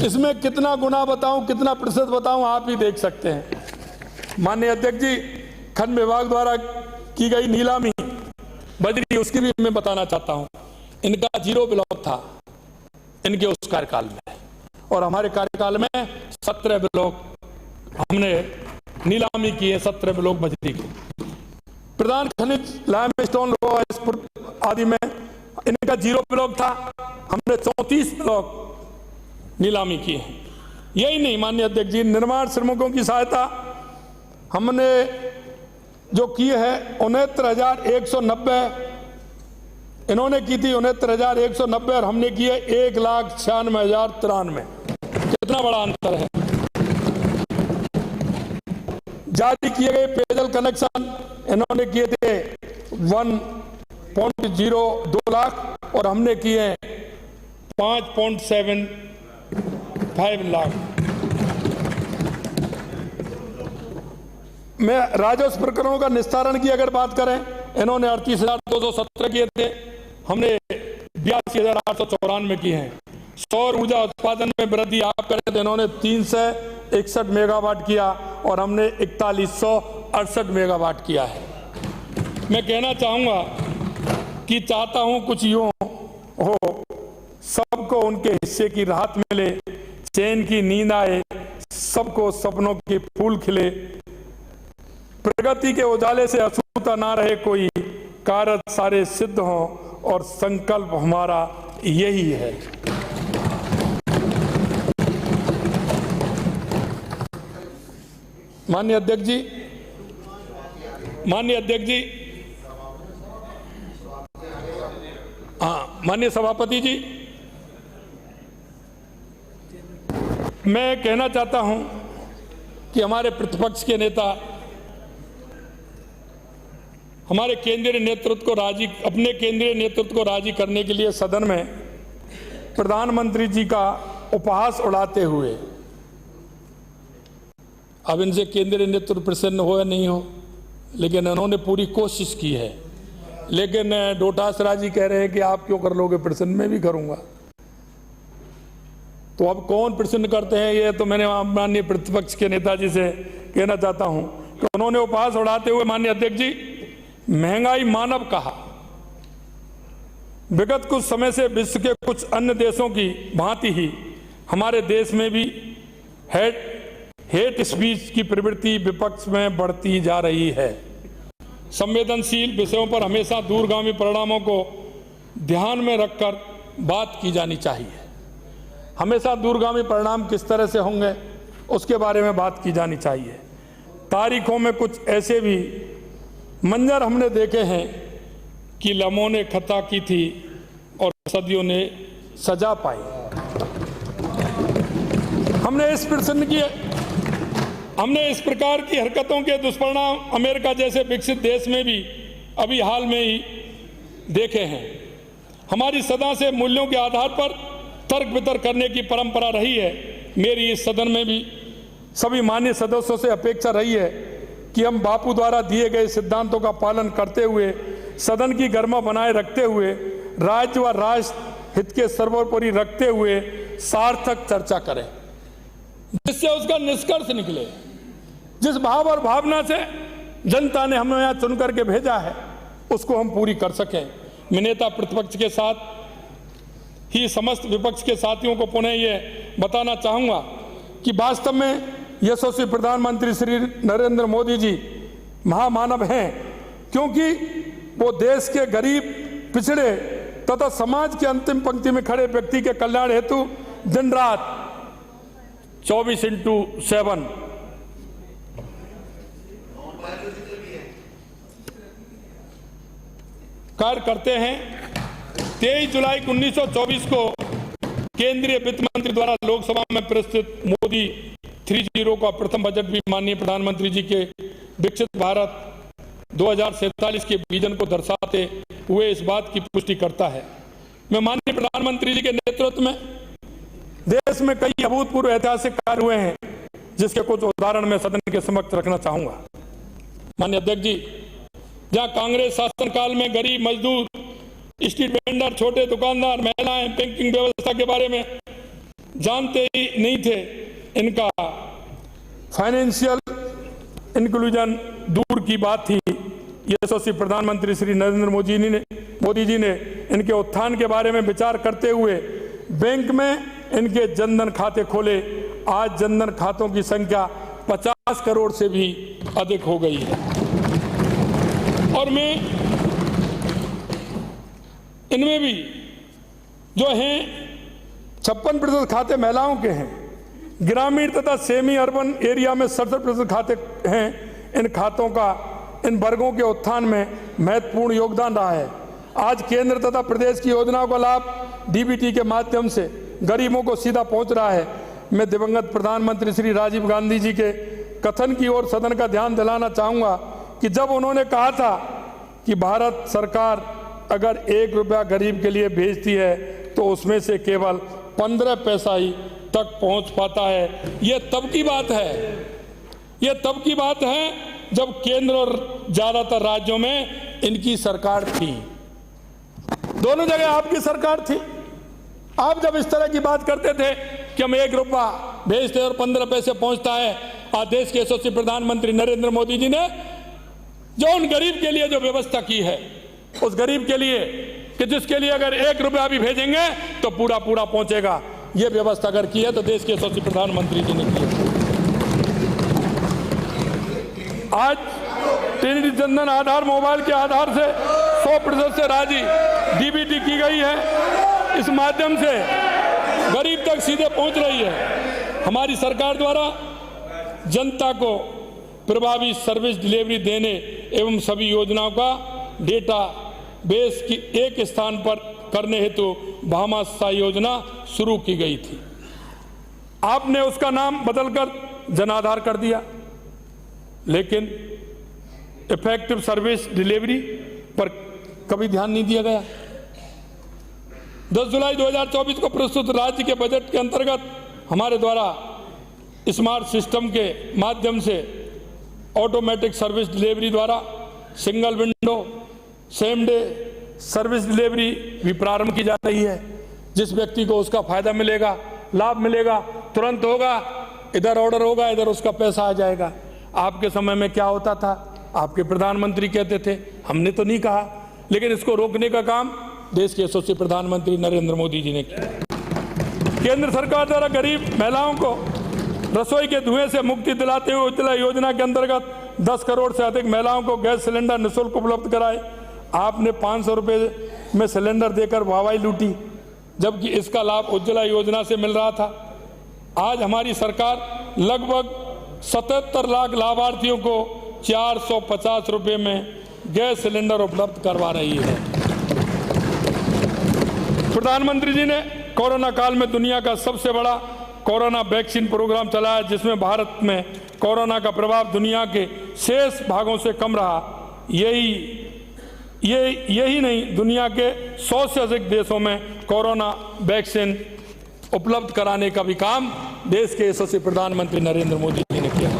इसमें कितना गुना बताऊं, कितना प्रतिशत बताऊं, आप ही देख सकते हैं। माननीय अध्यक्ष जी, खनन विभाग द्वारा की गई नीलामी बजरी, उसकी भी मैं बताना चाहता हूं। इनका 0 ब्लॉक था इनके उस कार्यकाल में, और हमारे कार्यकाल में 17 ब्लॉक हमने नीलामी की है, 17 ब्लॉक बजरी की। प्रधान खनिज लाइमस्टोन आदि में इनका 0 ब्लॉक था, हमने 34 ब्लॉक नीलामी किए हैं। यही नहीं माननीय अध्यक्ष जी, निर्माण श्रमिकों की सहायता हमने जो की है 69,190, इन्होंने की थी 69,190 और हमने की है 1,96,093। कितना बड़ा अंतर है। जारी किए गए पेयजल कनेक्शन इन्होंने किए थे 1.02 लाख और हमने किए 5.75 लाख। मैं राजस्व प्रकरणों का निस्तारण की अगर बात करें, इन्होंने 38,217 किए थे, हमने 82,894 किए हैं। सौर ऊर्जा उत्पादन में वृद्धि आप करें तो इन्होंने 361 मेगावाट किया और हमने 4168 मेगावाट किया है। मैं कहना चाहूंगा कि चाहता हूं कुछ यूं हो, सबको उनके हिस्से की राहत मिले, चैन की नींद आए, सबको सपनों के फूल खिले, प्रगति के उजाले से अछूता ना रहे कोई, कार्य सारे सिद्ध हों और संकल्प हमारा यही है। माननीय अध्यक्ष जी, हाँ माननीय सभापति जी, मैं कहना चाहता हूं कि हमारे प्रतिपक्ष के नेता हमारे केंद्रीय नेतृत्व को अपने केंद्रीय नेतृत्व को राजी करने के लिए सदन में प्रधानमंत्री जी का उपहास उड़ाते हुए, अब इनसे केंद्रीय नेतृत्व प्रसन्न हो या नहीं हो, लेकिन उन्होंने पूरी कोशिश की है। लेकिन डोटासरा जी कह रहे हैं कि आप क्यों कर लोगे प्रसन्न, मैं भी करूंगा। तो अब कौन प्रसन्न करते हैं, ये तो मैंने माननीय प्रतिपक्ष के नेताजी से कहना चाहता हूं कि उन्होंने उपहास उड़ाते हुए माननीय अध्यक्ष जी महंगाई मानव कहा। विगत कुछ समय से विश्व के कुछ अन्य देशों की भांति ही हमारे देश में भी हेट स्पीच की प्रवृत्ति विपक्ष में बढ़ती जा रही है। संवेदनशील विषयों पर हमेशा दूरगामी परिणामों को ध्यान में रखकर बात की जानी चाहिए। हमेशा दूरगामी परिणाम किस तरह से होंगे उसके बारे में बात की जानी चाहिए। तारीखों में कुछ ऐसे भी मंजर हमने देखे हैं कि लम्हों ने खता की थी और सदियों ने सजा पाई। हमने इस प्रकार की हरकतों के दुष्परिणाम अमेरिका जैसे विकसित देश में भी अभी हाल में ही देखे हैं। हमारी सदा से मूल्यों के आधार पर तर्क वितर्क करने की परंपरा रही है। मेरी इस सदन में भी सभी माननीय सदस्यों से अपेक्षा रही है कि हम बापू द्वारा दिए गए सिद्धांतों का पालन करते हुए, सदन की गरिमा बनाए रखते हुए, राज्य व राष्ट्र हित के सर्वोपरि रखते हुए सार्थक चर्चा करें, जिससे उसका निष्कर्ष निकले। जिस भाव और भावना से जनता ने हमें यहाँ चुन करके भेजा है उसको हम पूरी कर सकें। मैं नेता प्रतिपक्ष के साथ ही समस्त विपक्ष के साथियों को पुनः ये बताना चाहूंगा कि वास्तव में यशस्वी प्रधानमंत्री श्री नरेंद्र मोदी जी महामानव हैं, क्योंकि वो देश के गरीब, पिछड़े तथा समाज के अंतिम पंक्ति में खड़े व्यक्ति के कल्याण हेतु दिन रात 24/7 कार्य करते हैं। 23 जुलाई 1924 को केंद्रीय वित्त मंत्री द्वारा लोकसभा में प्रस्तुत मोदी 30 का प्रथम बजट भी माननीय प्रधानमंत्री जी के विकसित भारत 2047 के विजन को दर्शाते हुए इस बात की पुष्टि करता है। मैं माननीय प्रधानमंत्री जी के नेतृत्व में देश में कई अभूतपूर्व ऐतिहासिक कार्य हुए हैं, जिसके कुछ उदाहरण मैं सदन के समक्ष रखना चाहूंगा। माननीय अध्यक्ष जी, जहां कांग्रेस शासनकाल में गरीब मजदूर, स्ट्रीट वेंडर, छोटे दुकानदार, महिलाएं बैंकिंग व्यवस्था के बारे में जानते ही नहीं थे, इनका फाइनेंशियल इंक्लूजन दूर की बात थी। यशस्वी प्रधानमंत्री श्री नरेंद्र मोदी जी ने इनके उत्थान के बारे में विचार करते हुए बैंक में इनके जनधन खाते खोले। आज जनधन खातों की संख्या 50 करोड़ से भी अधिक हो गई है। और मैं इनमें भी जो हैं 56% खाते महिलाओं के हैं। ग्रामीण तथा सेमी अर्बन एरिया में 67% खाते हैं। इन खातों का इन वर्गों के उत्थान में महत्वपूर्ण योगदान रहा है। आज केंद्र तथा प्रदेश की योजनाओं का लाभ डीबीटी के माध्यम से गरीबों को सीधा पहुंच रहा है। मैं दिवंगत प्रधानमंत्री श्री राजीव गांधी जी के कथन की ओर सदन का ध्यान दिलाना चाहूंगा कि जब उन्होंने कहा था कि भारत सरकार अगर 1 रुपया गरीब के लिए भेजती है तो उसमें से केवल 15 पैसा ही तक पहुंच पाता है। यह तब की बात है जब केंद्र और ज्यादातर राज्यों में इनकी सरकार थी। दोनों जगह आपकी सरकार थी। आप जब इस तरह की बात करते थे कि हम 1 रुपया भेजते और 15 पैसे पहुंचता है, आज देश के यशस्वी प्रधानमंत्री नरेंद्र मोदी जी ने जो उन गरीब के लिए जो व्यवस्था की है, उस गरीब के लिए कि जिसके लिए अगर 1 रुपया भी भेजेंगे तो पूरा पहुंचेगा, ये व्यवस्था अगर की है तो देश के यशस्वी प्रधानमंत्री जी ने की है। आज ट्रिनिटी जनधन आधार मोबाइल के आधार से 100% से राजी डीबीटी की गई है। इस माध्यम से गरीब तक सीधे पहुंच रही है। हमारी सरकार द्वारा जनता को प्रभावी सर्विस डिलीवरी देने एवं सभी योजनाओं का डेटा बेस की एक स्थान पर करने हेतु भामाशाह योजना शुरू की गई थी। आपने उसका नाम बदलकर जन आधार कर दिया, लेकिन इफेक्टिव सर्विस डिलीवरी पर कभी ध्यान नहीं दिया गया। 10 जुलाई 2024 को प्रस्तुत राज्य के बजट के अंतर्गत हमारे द्वारा स्मार्ट सिस्टम के माध्यम से ऑटोमेटिक सर्विस डिलीवरी द्वारा single window same day service delivery भी प्रारंभ की जा रही है। जिस व्यक्ति को उसका फायदा मिलेगा, लाभ मिलेगा, तुरंत होगा, इधर ऑर्डर होगा, इधर उसका पैसा आ जाएगा। आपके समय में क्या होता था? आपके प्रधानमंत्री कहते थे, हमने तो नहीं कहा, लेकिन इसको रोकने का काम देश के यशस्वी प्रधानमंत्री नरेंद्र मोदी जी ने किया। केंद्र सरकार द्वारा गरीब महिलाओं को रसोई के धुएं से मुक्ति दिलाते हुए उज्ज्वला योजना के अंतर्गत 10 करोड़ से अधिक महिलाओं को गैस सिलेंडर निःशुल्क उपलब्ध कराए। आपने 500 रुपये में सिलेंडर देकर वाहवाही लूटी, जबकि इसका लाभ उज्ज्वला योजना से मिल रहा था। आज हमारी सरकार लगभग 77 लाख लाभार्थियों को 450 रुपये में गैस सिलेंडर उपलब्ध करवा रही है। प्रधानमंत्री जी ने कोरोना काल में दुनिया का सबसे बड़ा कोरोना वैक्सीन प्रोग्राम चलाया, जिसमें भारत में कोरोना का प्रभाव दुनिया के शेष भागों से कम रहा। यही नहीं, दुनिया के 100 से अधिक देशों में कोरोना वैक्सीन उपलब्ध कराने का भी काम देश के यशस्वी प्रधानमंत्री नरेंद्र मोदी जी ने किया।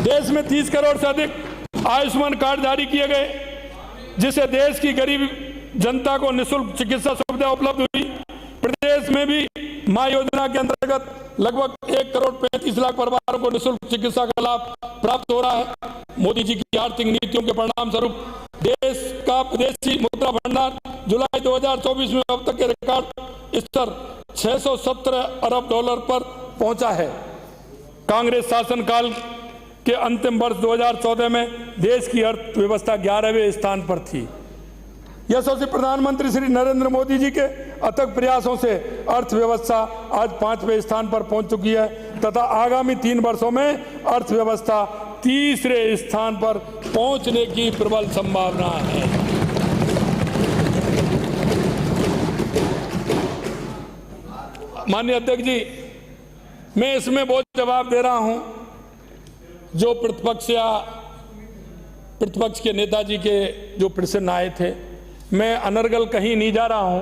देश में 30 करोड़ से अधिक आयुष्मान कार्ड जारी किए गए, जिससे देश की गरीब जनता को निःशुल्क चिकित्सा सुविधा उपलब्ध हुई। प्रदेश में भी मां योजना के अंतर्गत लगभग 1 करोड़ 35 लाख परिवारों को निःशुल्क चिकित्सा का लाभ प्राप्त हो रहा है। मोदी जी की आर्थिक नीतियों के परिणाम स्वरूप देश का विदेशी मुद्रा भंडार जुलाई 2024 में अब तक के रिकॉर्ड स्तर 617 अरब डॉलर पर पहुंचा है। कांग्रेस शासनकाल के अंतिम वर्ष 2014 में देश की अर्थव्यवस्था 11वें स्थान पर थी। यशस्वी प्रधानमंत्री श्री नरेंद्र मोदी जी के अथक प्रयासों से अर्थव्यवस्था आज 5वें स्थान पर पहुंच चुकी है तथा आगामी 3 वर्षों में अर्थव्यवस्था 3रे स्थान पर पहुंचने की प्रबल संभावना है। माननीय अध्यक्ष जी, मैं इसमें बहुत जवाब दे रहा हूं जो प्रतिपक्ष के नेताजी के जो प्रश्न आए थे। मैं अनर्गल कहीं नहीं जा रहा हूं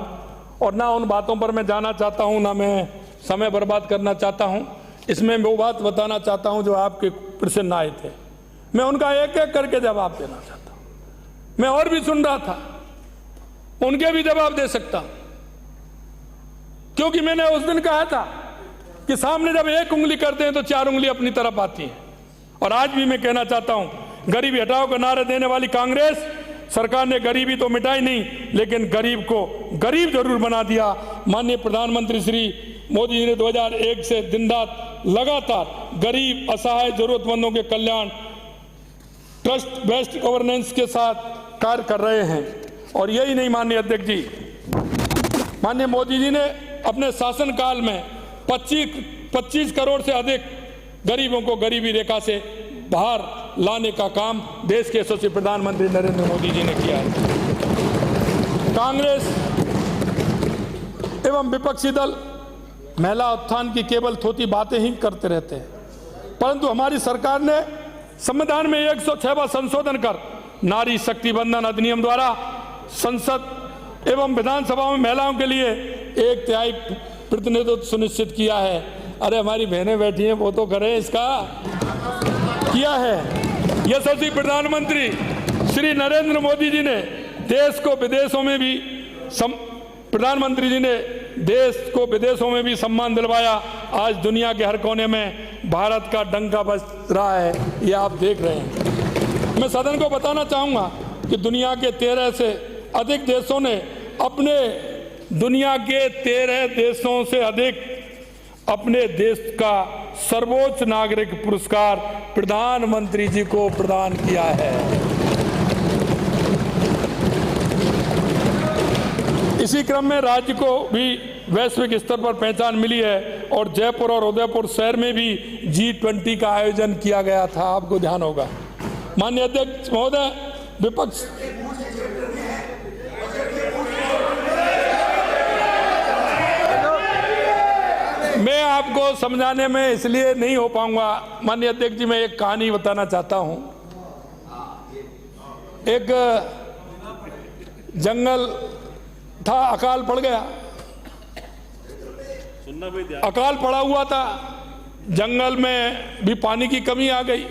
और ना उन बातों पर मैं जाना चाहता हूं, ना मैं समय बर्बाद करना चाहता हूं। इसमें वो बात बताना चाहता हूं जो आपके प्रश्न आए थे, मैं उनका एक एक करके जवाब देना चाहता हूं। मैं और भी सुन रहा था, उनके भी जवाब दे सकता हूं, क्योंकि मैंने उस दिन कहा था कि सामने जब एक उंगली करते हैं तो चार उंगली अपनी तरफ आती हैं। और आज भी मैं कहना चाहता हूं, गरीबी हटाओ का नारा देने वाली कांग्रेस सरकार ने गरीबी तो मिटाई नहीं, लेकिन गरीब को गरीब जरूर बना दिया। माननीय प्रधानमंत्री श्री मोदी जी ने 2001 से दिन रात लगातार गरीब, असहाय, जरूरतमंदों के कल्याण, ट्रस्ट बेस्ड गवर्नेंस के साथ कार्य कर रहे हैं। और यही नहीं माननीय अध्यक्ष जी, माननीय मोदी जी ने अपने शासनकाल में 25 करोड़ से अधिक गरीबों को गरीबी रेखा से बाहर लाने का काम देश के यशस्वी प्रधानमंत्री नरेंद्र मोदी जी ने किया है। कांग्रेस एवं विपक्षी दल महिला उत्थान की केवल थोती बातें ही करते रहते हैं, परंतु हमारी सरकार ने संविधान में 106वां संशोधन कर नारी शक्ति बंधन अधिनियम द्वारा संसद एवं विधानसभा में महिलाओं के लिए 1/3 प्रतिनिधित्व सुनिश्चित किया है। अरे हमारी बहनें बैठी हैं, वो तो करें, इसका किया है। यशस्वी प्रधानमंत्री श्री नरेंद्र मोदी जी ने देश को विदेशों में भी प्रधानमंत्री जी ने देश को विदेशों में भी सम्मान दिलवाया। आज दुनिया के हर कोने में भारत का डंका बज रहा है, ये आप देख रहे हैं। मैं सदन को बताना चाहूंगा कि दुनिया के 13 से अधिक देशों ने अपने देश का सर्वोच्च नागरिक पुरस्कार प्रधानमंत्री जी को प्रदान किया है। इसी क्रम में राज्य को भी वैश्विक स्तर पर पहचान मिली है और जयपुर और उदयपुर शहर में भी G20 का आयोजन किया गया था, आपको ध्यान होगा। माननीय अध्यक्ष महोदय, विपक्ष मैं आपको समझाने में इसलिए नहीं हो पाऊंगा। माननीय अध्यक्ष जी, मैं एक कहानी बताना चाहता हूं। एक जंगल था, अकाल पड़ गया, अकाल पड़ा हुआ था, जंगल में भी पानी की कमी आ गई।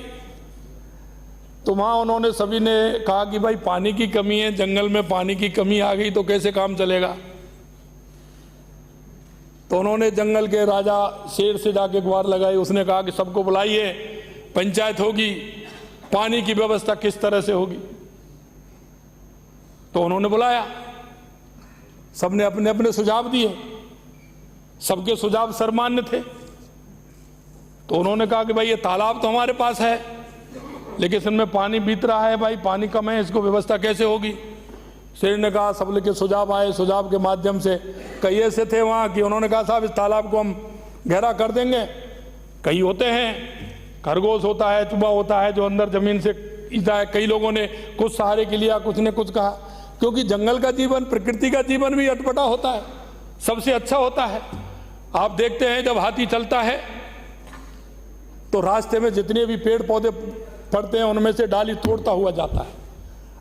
तो वहां उन्होंने सभी ने कहा कि भाई पानी की कमी है, जंगल में पानी की कमी आ गई तो कैसे काम चलेगा। तो उन्होंने जंगल के राजा शेर से जाके गुहार लगाई। उसने कहा कि सबको बुलाइए, पंचायत होगी, पानी की व्यवस्था किस तरह से होगी। तो उन्होंने बुलाया, सबने अपने अपने सुझाव दिए, सबके सुझाव सर्वमान्य थे। तो उन्होंने कहा कि भाई ये तालाब तो हमारे पास है, लेकिन इसमें पानी बीत रहा है, भाई पानी कम है, इसको व्यवस्था कैसे होगी। शेर ने कहा, सब लेके सुझाव आए, सुझाव के माध्यम से कई ऐसे थे वहाँ कि उन्होंने कहा साहब इस तालाब को हम गहरा कर देंगे। कई होते हैं, खरगोश होता है, चूहा होता है जो अंदर जमीन से ईता है। कई लोगों ने कुछ सहारे के लिया, कुछ ने कुछ कहा, क्योंकि जंगल का जीवन, प्रकृति का जीवन भी अटपटा होता है, सबसे अच्छा होता है। आप देखते हैं जब हाथी चलता है तो रास्ते में जितने भी पेड़ पौधे पड़ते हैं उनमें से डाली तोड़ता हुआ जाता है।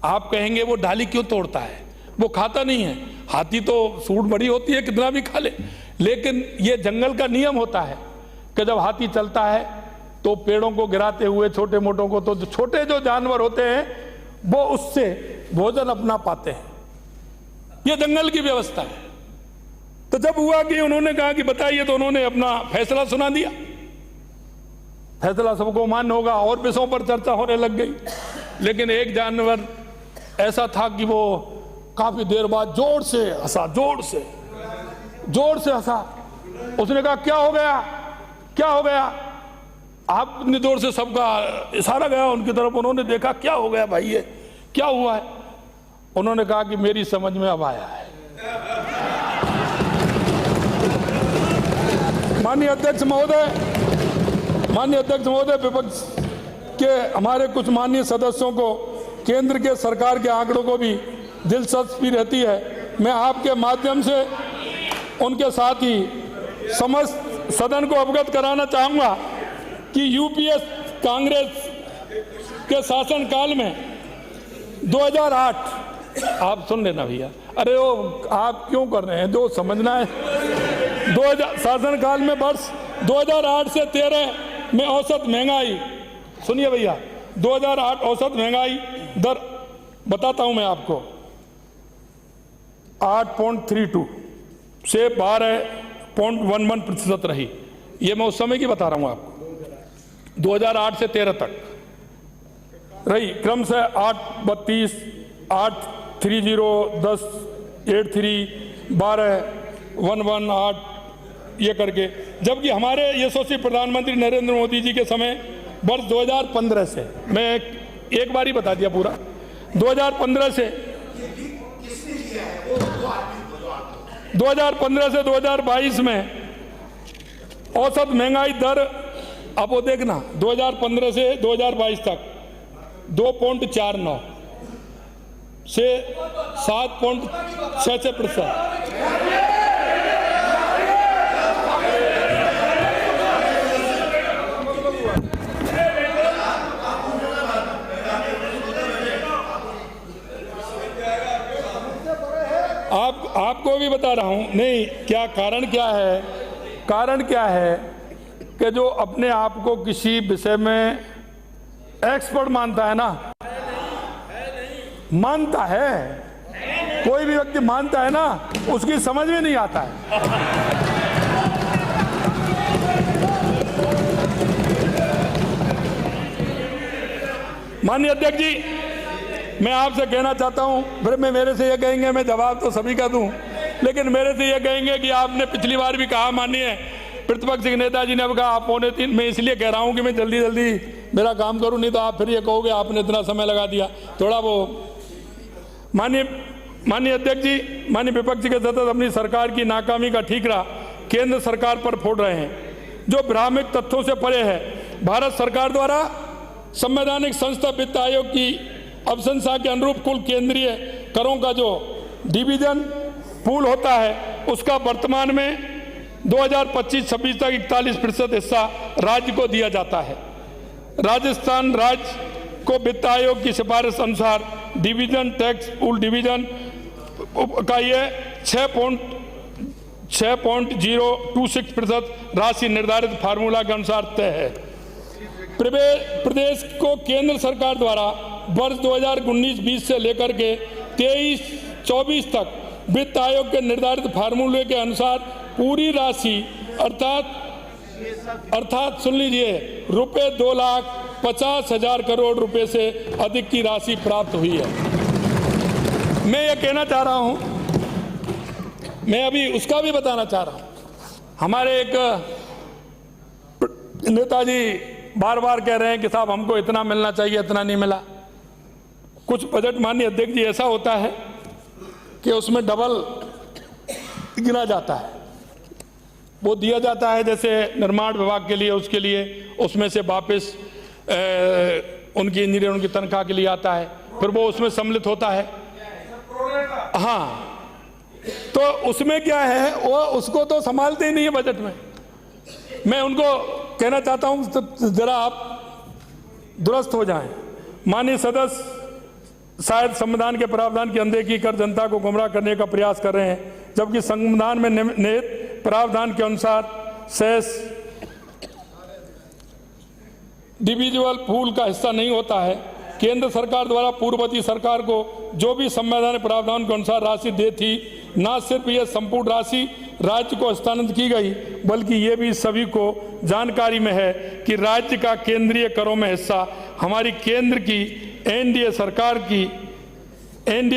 आप कहेंगे वो डाली क्यों तोड़ता है, वो खाता नहीं है। हाथी तो सूंड बड़ी होती है, कितना भी खा ले, लेकिन ये जंगल का नियम होता है कि जब हाथी चलता है तो पेड़ों को गिराते हुए छोटे मोटों को, तो छोटे जो जानवर होते हैं वो उससे भोजन अपना पाते हैं। ये जंगल की व्यवस्था है। तो जब हुआ कि उन्होंने कहा कि बताइए, तो उन्होंने अपना फैसला सुना दिया। फैसला सबको मान्य होगा और विषयों पर चर्चा होने लग गई। लेकिन एक जानवर ऐसा था कि वो काफी देर बाद जोर से हंसा, जोर से हंसा। उसने कहा क्या हो गया, क्या हो गया। आप इतनी जोर से सबका इशारा गया उनकी तरफ। उन्होंने देखा क्या हो गया भाई, ये क्या हुआ है। उन्होंने कहा कि मेरी समझ में अब आया है। माननीय अध्यक्ष महोदय, विपक्ष के हमारे कुछ माननीय सदस्यों को केंद्र के सरकार के आंकड़ों को भी दिलचस्पी रहती है। मैं आपके माध्यम से उनके साथ ही समस्त सदन को अवगत कराना चाहूंगा कि यूपीए कांग्रेस के शासनकाल में 2008, आप सुन लेना भैया, अरे वो आप क्यों कर रहे हैं, जो समझना है। 2000 शासनकाल में वर्ष 2008 से 13 में औसत महंगाई, सुनिए भैया, 2008 औसत महंगाई दर बताता हूं मैं आपको, 8.32 से 12.11% रही। ये मैं उस समय की बता रहा हूं आपको, 2008 से 13 तक रही, क्रम से 8.32, 8.30, 10, 8.3, 12, 1.18 ये करके, जबकि हमारे यशस्वी प्रधानमंत्री नरेंद्र मोदी जी के समय वर्ष 2015 से, मैं एक बार ही बता दिया पूरा, 2015 से 2022 में औसत महंगाई दर, आप वो देखना, 2015 से 2022 तक 2.49 से 7.66%। आपको भी बता रहा हूं, नहीं क्या कारण क्या है, कारण क्या है कि जो अपने आप को किसी विषय में एक्सपर्ट मानता है ना, मानता है, कोई भी व्यक्ति मानता है ना, उसकी समझ में नहीं आता है। माननीय अध्यक्ष जी, मैं आपसे कहना चाहता हूं, फिर मैं मेरे से ये कहेंगे, मैं जवाब तो सभी का दूं, लेकिन मेरे से ये कहेंगे कि आपने पिछली बार भी कहा, माननीय प्रतिपक्ष के नेताजी ने कहा आप 2:45, मैं इसलिए कह रहा हूं कि मैं जल्दी जल्दी मेरा काम करूं, नहीं तो आप फिर ये कहोगे आपने इतना समय लगा दिया थोड़ा वो। माननीय अध्यक्ष जी, माननीय विपक्ष के सतत अपनी सरकार की नाकामी का ठीकरा केंद्र सरकार पर फोड़ रहे हैं, जो भ्रामक तथ्यों से परे है। भारत सरकार द्वारा संवैधानिक संस्था वित्त आयोग की अवसंसा के अनुरूप कुल केंद्रीय करों का जो डिवीजन पूल होता है, उसका वर्तमान में 2025-26 तक 41% हिस्सा राज्य को दिया जाता है। राजस्थान राज्य को वित्त आयोग की सिफारिश अनुसार डिवीजन टैक्स पूल डिवीजन का ये 6.026% राशि निर्धारित फार्मूला के अनुसार तय है। प्रदेश को केंद्र सरकार द्वारा वर्ष 2019-20 से लेकर के 23-24 तक वित्त आयोग के निर्धारित फार्मूले के अनुसार पूरी राशि अर्थात सुन लीजिए, रुपए 2,50,000 करोड़ रुपए से अधिक की राशि प्राप्त हुई है। मैं ये कहना चाह रहा हूं, मैं अभी उसका भी बताना चाह रहा हूं, हमारे एक नेताजी बार बार कह रहे हैं कि साहब हमको इतना मिलना चाहिए, इतना नहीं मिला। कुछ बजट माननीय अध्यक्ष जी ऐसा होता है कि उसमें डबल गिना जाता है, वो दिया जाता है जैसे निर्माण विभाग के लिए, उसके लिए उसमें से वापस उनकी इंजीनियरों की तनख्वाह के लिए आता है, फिर वो उसमें सम्मिलित होता है। हाँ, तो उसमें क्या है, वो उसको तो संभालते ही नहीं है बजट में। मैं उनको कहना चाहता हूं तो जरा आप दुरुस्त हो जाएं। माननीय सदस्य शायद संविधान के प्रावधान की अनदेखी कर जनता को गुमराह करने का प्रयास कर रहे हैं, जबकि संविधान में निहित प्रावधान के अनुसार शेष डिविजुअल पूल का हिस्सा नहीं होता है। केंद्र सरकार द्वारा पूर्ववर्ती सरकार को जो भी संवैधानिक प्रावधान के अनुसार राशि दी थी, न सिर्फ यह संपूर्ण राशि राज्य को हस्तांतरित की गई, बल्कि ये भी सभी को जानकारी में है कि राज्य का केंद्रीय करों में हिस्सा हमारी केंद्र की एनडीए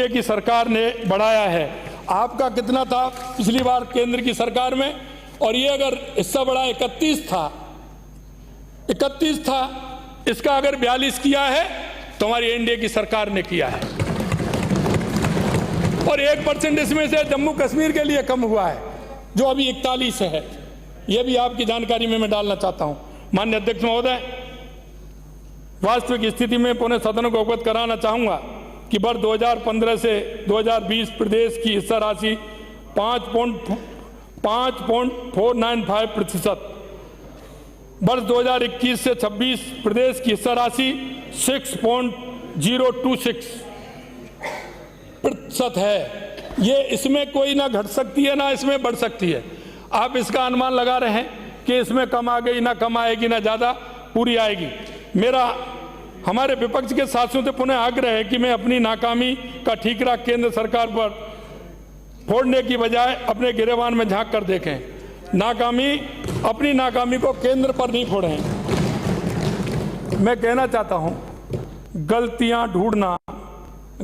की सरकार ने बढ़ाया है। आपका कितना था पिछली बार केंद्र की सरकार में, और ये अगर हिस्सा बढ़ा 31 था, इसका अगर 42 किया है तो हमारी एनडीए की सरकार ने किया है, और 1% इसमें से जम्मू कश्मीर के लिए कम हुआ है, जो अभी 41 है। यह भी आपकी जानकारी में मैं डालना चाहता हूं। माननीय अध्यक्ष महोदय, वास्तविक स्थिति में पुनः सदन को अवगत कराना चाहूंगा कि वर्ष 2015 से 2020 प्रदेश की हिस्सा राशि 5.495%। वर्ष 2021 से 26 प्रदेश की हिस्सा राशि 6.026% है। ये इसमें कोई ना घट सकती है ना इसमें बढ़ सकती है। आप इसका अनुमान लगा रहे हैं कि इसमें कम आ गई, ना कम आएगी, ना ज़्यादा पूरी आएगी। मेरा हमारे विपक्ष के साथियों से पुनः आग्रह है कि मैं अपनी नाकामी का ठीकरा केंद्र सरकार पर फोड़ने की बजाय अपने गिरेबान में झांक कर देखें। अपनी नाकामी को केंद्र पर नहीं फोड़ें। मैं कहना चाहता हूं, गलतियां ढूंढना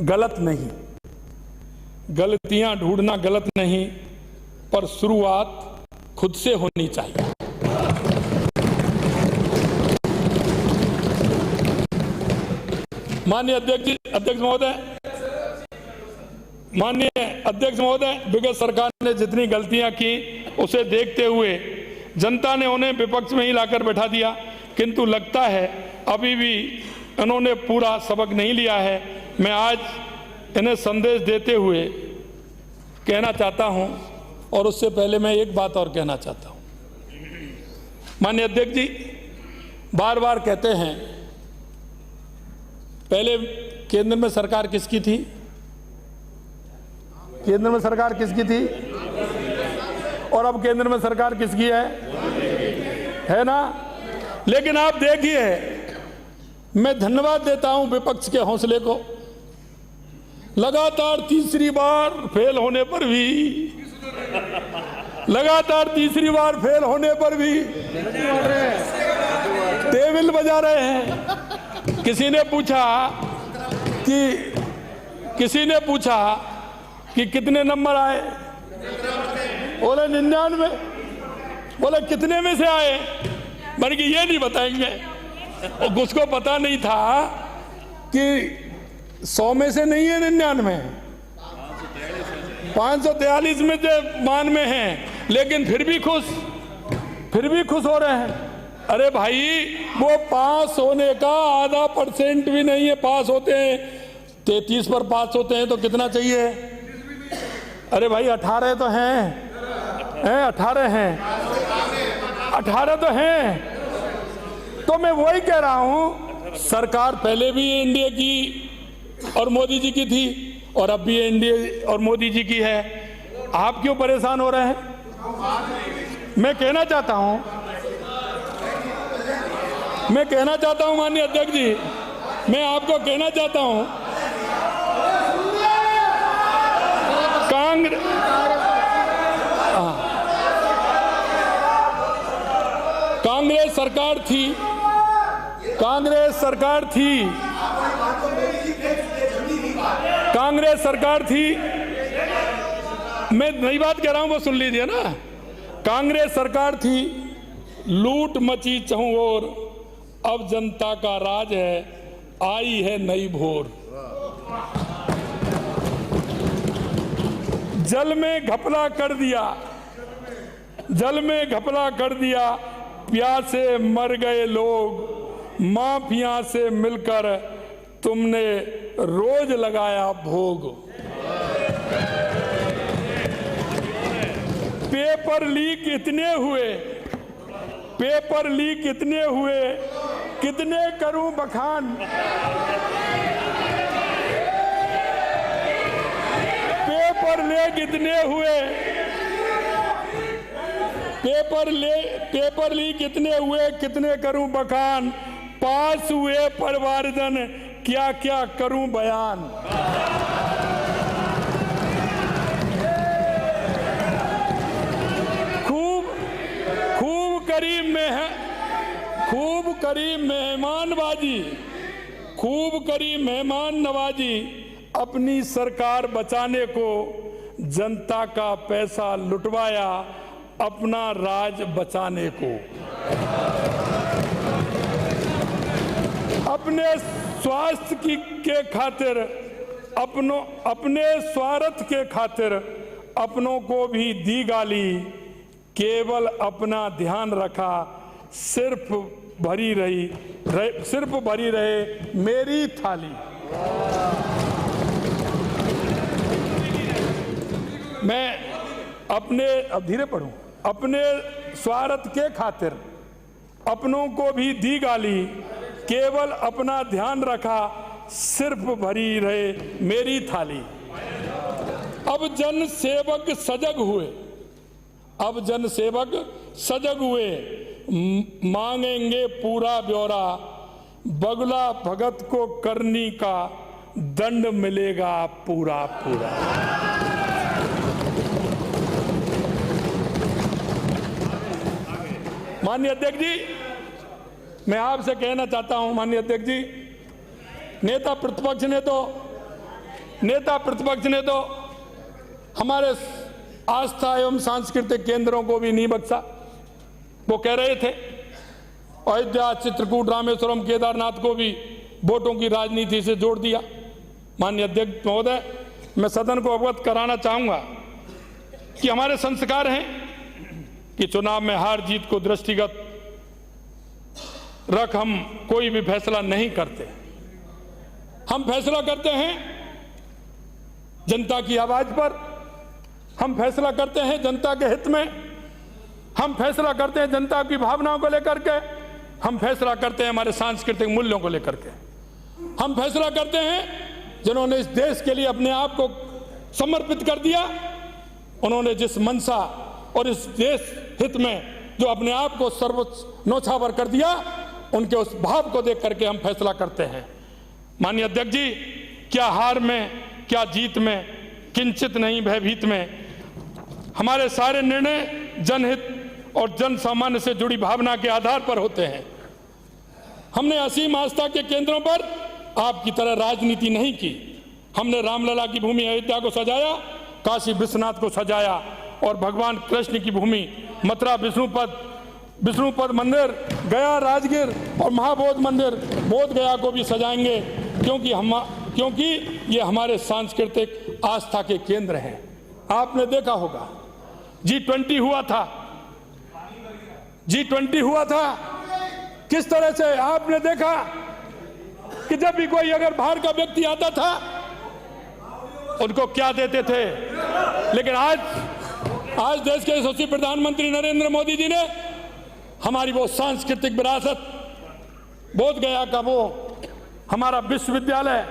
गलत नहीं, गलतियां ढूंढना गलत नहीं, पर शुरुआत खुद से होनी चाहिए। माननीय अध्यक्ष महोदय, विगत सरकार ने जितनी गलतियां की उसे देखते हुए जनता ने उन्हें विपक्ष में ही लाकर बैठा दिया, किंतु लगता है अभी भी उन्होंने पूरा सबक नहीं लिया है। मैं आज इन्हें संदेश देते हुए कहना चाहता हूं, और उससे पहले मैं एक बात और कहना चाहता हूं। माननीय अध्यक्ष जी बार बार कहते हैं, पहले केंद्र में सरकार किसकी थी? केंद्र में सरकार किसकी थी? और अब केंद्र में सरकार किसकी है ना? लेकिन आप देखिए, मैं धन्यवाद देता हूं विपक्ष के हौसले को। लगातार तीसरी बार फेल होने पर भी टेबल बजा रहे हैं। किसी ने पूछा कि कितने नंबर आए, बोले 99। बोले कितने में से आए? मैंने कि ये नहीं बताएंगे। और उसको पता नहीं था कि 100 में से नहीं है 99, 543 में से मान में हैं, लेकिन फिर भी खुश हो रहे हैं। अरे भाई, वो पास होने का आधा % भी नहीं है। पास होते हैं 33 पर पास होते हैं तो कितना चाहिए? अरे भाई 18 तो हैं, 18 तो हैं। तो मैं वही कह रहा हूं, सरकार पहले भी एनडीए की और मोदी जी की थी, और अब भी एनडीए और मोदी जी की है। आप क्यों परेशान हो रहे हैं? मैं कहना चाहता हूं माननीय अध्यक्ष जी, मैं आपको कहना चाहता हूं, कांग्रेस सरकार थी। मैं नई बात कह रहा हूं, वो सुन लीजिए ना। कांग्रेस सरकार थी, लूट मची चहुं ओर, अब जनता का राज है, आई है नई भोर। जल में घपला कर दिया, प्यासे मर गए लोग, माफिया से मिलकर तुमने रोज लगाया भोग। पेपर लीक इतने हुए, कितने करूं बखान। पेपर लीक इतने हुए, कितने करूं बखान। पास हुए परिवारजन, क्या क्या करूं बयान। खूब करीब मेहमान नवाजी, अपनी सरकार बचाने को जनता का पैसा लुटवाया, अपना राज बचाने को। अपने स्वास्थ्य के खातिर, अपने स्वार्थ के खातिर अपनों को भी दी गाली, केवल अपना ध्यान रखा, सिर्फ भरी रहे मेरी थाली। अपने, अब धीरे पढ़ो, अपने स्वार्थ के खातिर अपनों को भी दी गाली, केवल अपना ध्यान रखा, सिर्फ भरी रहे मेरी थाली। अब जन सेवक सजग हुए, अब जन सेवक सजग हुए, मांगेंगे पूरा ब्यौरा, बगुला भगत को करनी का दंड मिलेगा पूरा पूरा। माननीय अध्यक्ष जी, मैं आपसे कहना चाहता हूं, माननीय अध्यक्ष जी, नेता प्रतिपक्ष ने तो हमारे आस्था एवं सांस्कृतिक केंद्रों को भी नहीं बख्शा। वो कह रहे थे अयोध्या, चित्रकूट, रामेश्वरम, केदारनाथ को भी वोटों की राजनीति से जोड़ दिया। माननीय अध्यक्ष महोदय, मैं सदन को अवगत कराना चाहूंगा कि हमारे संस्कार हैं कि चुनाव में हार जीत को दृष्टिगत रख हम कोई भी फैसला नहीं करते। हम फैसला करते हैं जनता की आवाज पर, हम फैसला करते हैं जनता के हित में, हम फैसला करते हैं जनता की भावनाओं को लेकर के, हम फैसला करते हैं हमारे सांस्कृतिक मूल्यों को लेकर के, हम फैसला करते हैं जिन्होंने इस देश के लिए अपने आप को समर्पित कर दिया, उन्होंने जिस मंशा और इस देश हित में जो अपने आप को सर्वोच्च न्योछावर कर दिया, उनके उस भाव को देख करके हम फैसला करते हैं। माननीय अध्यक्ष जी, क्या हार में क्या जीत में किंचित नहीं भयभीत में, हमारे सारे निर्णय जनहित और जन सामान्य से जुड़ी भावना के आधार पर होते हैं। हमने असीम आस्था के केंद्रों पर आपकी तरह राजनीति नहीं की। हमने रामलला की भूमि अयोध्या को सजाया, काशी विश्वनाथ को सजाया और भगवान कृष्ण की भूमि मथुरा विष्णुपद मंदिर, गया राजगीर और महाबोध मंदिर बोध गया को भी सजाएंगे, क्योंकि ये हमारे सांस्कृतिक आस्था के केंद्र हैं। आपने देखा होगा G20 हुआ था, G20 हुआ था, किस तरह से आपने देखा कि जब भी कोई अगर बाहर का व्यक्ति आता था उनको क्या देते थे। लेकिन आज देश के यशस्वी प्रधानमंत्री नरेंद्र मोदी जी ने हमारी वो सांस्कृतिक विरासत, बोध गया का वो हमारा विश्वविद्यालय,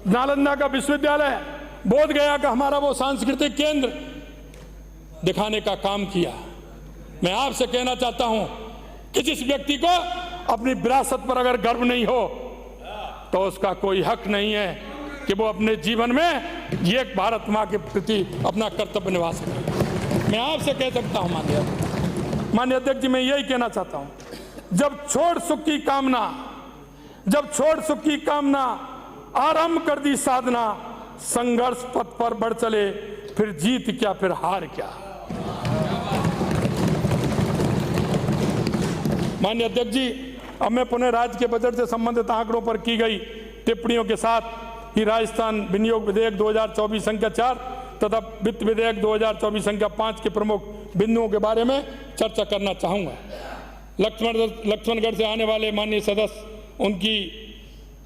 नालंदा का विश्वविद्यालय, बोध गया का हमारा वो सांस्कृतिक केंद्र दिखाने का काम किया। मैं आपसे कहना चाहता हूं कि जिस व्यक्ति को अपनी विरासत पर अगर गर्व नहीं हो तो उसका कोई हक नहीं है कि वो अपने जीवन में ये भारत मां के प्रति अपना कर्तव्य निभा सके। मैं आपसे कह सकता हूं माननीय अध्यक्ष जी, मैं यही कहना चाहता हूं, जब छोड़ सुख की कामना आरंभ कर दी साधना, संघर्ष पथ पर बढ़ चले, फिर जीत क्या फिर हार क्या। माननीय अध्यक्ष जी, अब मैं पुनः राज्य के बजट से संबंधित आंकड़ों पर की गई टिप्पणियों के साथ ही राजस्थान विनियोग विधेयक 2024 संख्या 4 तथा वित्त विधेयक 2024 संख्या 5 के प्रमुख बिंदुओं के बारे में चर्चा करना चाहूंगा। लक्ष्मणगढ़ से आने वाले माननीय सदस्य, उनकी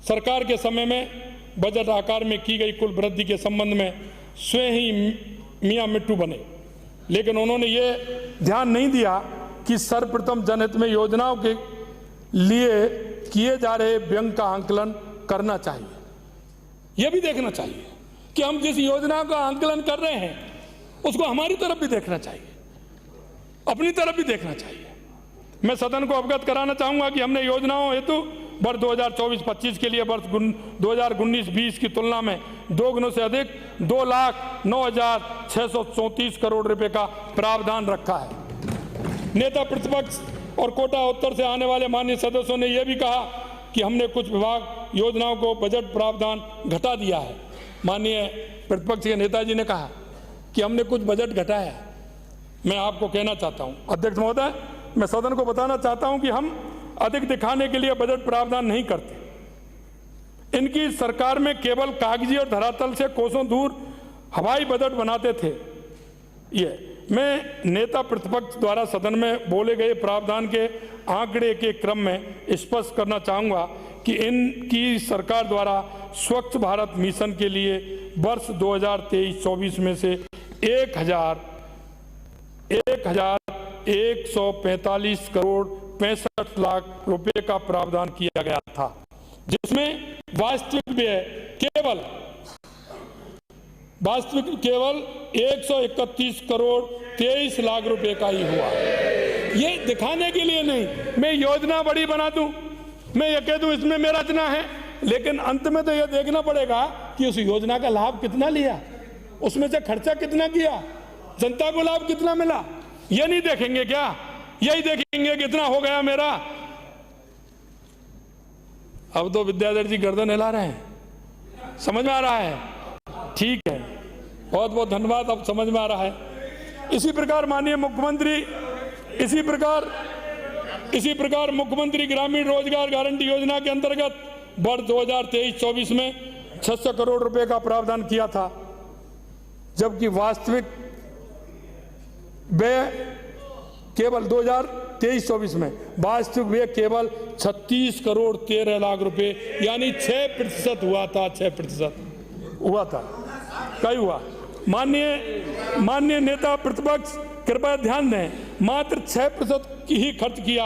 सरकार के समय में बजट आकार में की गई कुल वृद्धि के संबंध में स्वयं ही मियां मिट्टू बने, लेकिन उन्होंने ये ध्यान नहीं दिया कि सर्वप्रथम जनहित में योजनाओं के लिए किए जा रहे व्यय का आंकलन करना चाहिए। यह भी देखना चाहिए कि हम जिस योजना का आंकलन कर रहे हैं उसको हमारी तरफ भी देखना चाहिए, अपनी तरफ भी देखना चाहिए। मैं सदन को अवगत कराना चाहूंगा कि हमने योजनाओं हेतु वर्ष 2024-25 के लिए वर्ष 2019-20 की तुलना में 2 गुना से अधिक 2,09,634 करोड़ रुपए का प्रावधान रखा है। नेता प्रतिपक्ष और कोटा उत्तर से आने वाले माननीय सदस्यों ने यह भी कहा कि हमने कुछ विभाग योजनाओं को बजट प्रावधान घटा दिया है। माननीय प्रतिपक्ष के नेताजी ने कहा कि हमने कुछ बजट घटाया। मैं आपको कहना चाहता हूं अध्यक्ष महोदय, मैं सदन को बताना चाहता हूं कि हम अधिक दिखाने के लिए बजट प्रावधान नहीं करते। इनकी सरकार में केवल कागजी और धरातल से कोसों दूर हवाई बजट बनाते थे। मैं नेता प्रतिपक्ष द्वारा सदन में बोले गए प्रावधान के आंकड़े के क्रम में स्पष्ट करना चाहूंगा कि इनकी सरकार द्वारा स्वच्छ भारत मिशन के लिए वर्ष 2023-24 में से 1,145 करोड़ 65 लाख रुपए का प्रावधान किया गया था, जिसमें वास्तविक व्यय केवल 131 करोड़ 23 लाख रुपए का ही हुआ। ये दिखाने के लिए नहीं मैं योजना बड़ी बना दूं, मैं ये कह दूं इसमें मेरा इतना है, लेकिन अंत में तो ये देखना पड़ेगा कि उस योजना का लाभ कितना लिया, उसमें से खर्चा कितना किया, जनता को लाभ कितना मिला। ये नहीं देखेंगे क्या? यही देखेंगे कितना हो गया मेरा। अब तो विद्याधर जी गर्दन हिला रहे हैं, समझ में आ रहा है? ठीक है, बहुत बहुत धन्यवाद, अब समझ में आ रहा है। इसी प्रकार माननीय मुख्यमंत्री, इसी प्रकार मुख्यमंत्री ग्रामीण रोजगार गारंटी योजना के अंतर्गत वर्ष 2023-24 में 600 करोड़ रुपए का प्रावधान किया था, जबकि वास्तविक व्यय केवल 2023-24 में वास्तविक व्यय केवल 36 करोड़ 13 लाख रुपए, यानी 6% हुआ था। 6% हुआ था। कई हुआ? माननीय नेता प्रतिपक्ष कृपया ध्यान दें, मात्र 6% ही खर्च किया।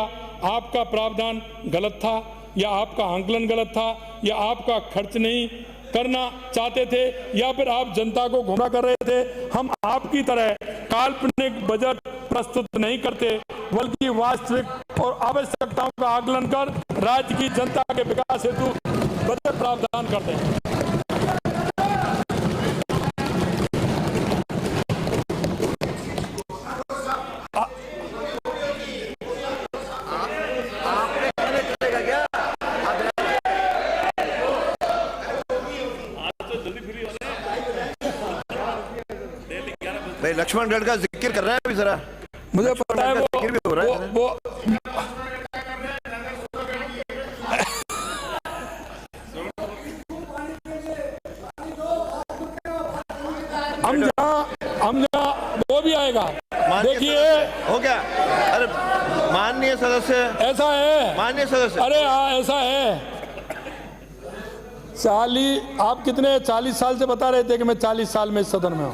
आपका प्रावधान गलत था, या आपका आंकलन गलत था, या आपका खर्च नहीं करना चाहते थे, या फिर आप जनता को गुमराह कर रहे थे। हम आपकी तरह काल्पनिक बजट प्रस्तुत नहीं करते, बल्कि वास्तविक और आवश्यकताओं का आकलन कर राज्य की जनता के विकास हेतु बजट प्रावधान करते हैं। भाई लक्ष्मणगढ़ का जिक्र कर रहा है अभी जरा, मुझे पता है वो हम जहाँ वो भी आएगा। देखिए हो गया। अरे माननीय सदस्य, ऐसा है माननीय सदस्य, अरे हाँ ऐसा है। आप कितने 40 साल से बता रहे थे कि मैं 40 साल में सदन में हूँ।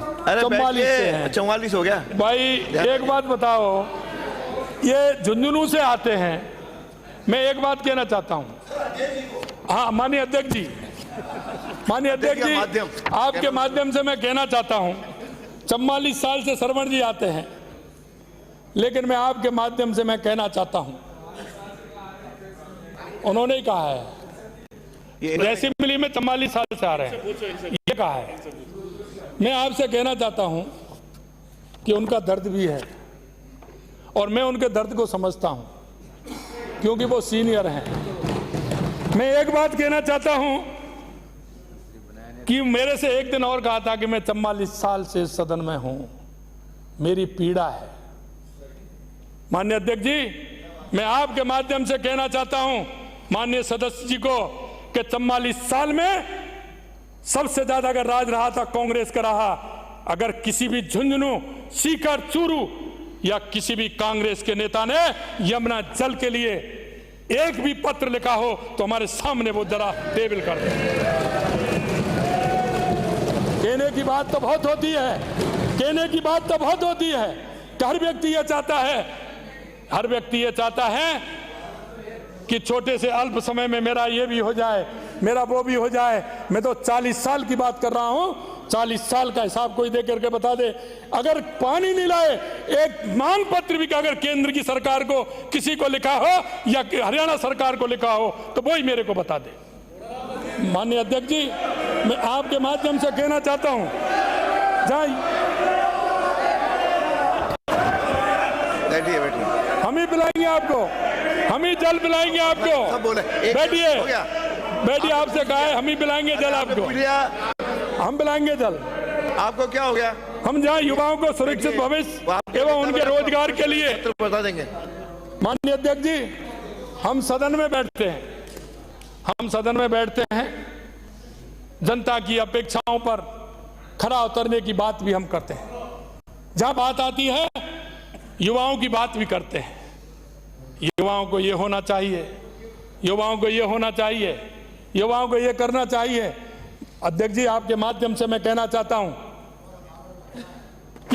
44 हो गया। भाई एक बात बताओ, ये झुंझुनू से आते हैं। मैं एक बात कहना चाहता हूँ, हाँ माननीय अध्यक्ष जी, आपके माध्यम से मैं कहना चाहता हूँ, 44 साल से सरवण जी आते हैं, लेकिन मैं आपके माध्यम से मैं कहना चाहता हूँ, उन्होंने ही कहा है रेसिमली में 44 साल से आ रहे हैं, ये कहा है। मैं आपसे कहना चाहता हूं कि उनका दर्द भी है, और मैं उनके दर्द को समझता हूं, क्योंकि वो सीनियर हैं। मैं एक बात कहना चाहता हूं कि मेरे से एक दिन और कहा था कि मैं 44 साल से सदन में हूं, मेरी पीड़ा है। माननीय अध्यक्ष जी, मैं आपके माध्यम से कहना चाहता हूं माननीय सदस्य जी को कि 44 साल में सबसे ज्यादा अगर राज रहा था कांग्रेस का रहा। अगर किसी भी झुंझुनू, सीकर, चूरू या किसी भी कांग्रेस के नेता ने यमुना जल के लिए एक भी पत्र लिखा हो तो हमारे सामने वो जरा टेबल कर दे। कहने की बात तो बहुत होती है, कहने की बात तो बहुत होती है। हर व्यक्ति ये चाहता है, हर व्यक्ति ये चाहता है कि छोटे से अल्प समय में मेरा ये भी हो जाए, मेरा वो भी हो जाए। मैं तो 40 साल की बात कर रहा हूं। 40 साल का हिसाब कोई दे करके बता दे। अगर पानी नहीं लाए, एक मांग पत्र भी अगर केंद्र की सरकार को किसी को लिखा हो या हरियाणा सरकार को लिखा हो तो वही मेरे को बता दे। माननीय अध्यक्ष जी, मैं आपके माध्यम से कहना चाहता हूं, हम ही पिलाएंगे आपको, हम ही जल पिलाएंगे आपको। बैठिए, बैठिए, आपसे कहा है हम ही पिलाएंगे जल आपको, हम पिलाएंगे जल। आपको क्या हो गया? हम जहाँ युवाओं को सुरक्षित भविष्य एवं उनके रोजगार के लिए बता देंगे। माननीय अध्यक्ष जी, हम सदन में बैठते हैं, हम सदन में बैठते हैं, जनता की अपेक्षाओं पर खरा उतरने की बात भी हम करते हैं। जहां बात आती है युवाओं की बात भी करते हैं। युवाओं को ये होना चाहिए, युवाओं को ये होना चाहिए, युवाओं को ये करना चाहिए। अध्यक्ष जी, आपके माध्यम से मैं कहना चाहता हूं,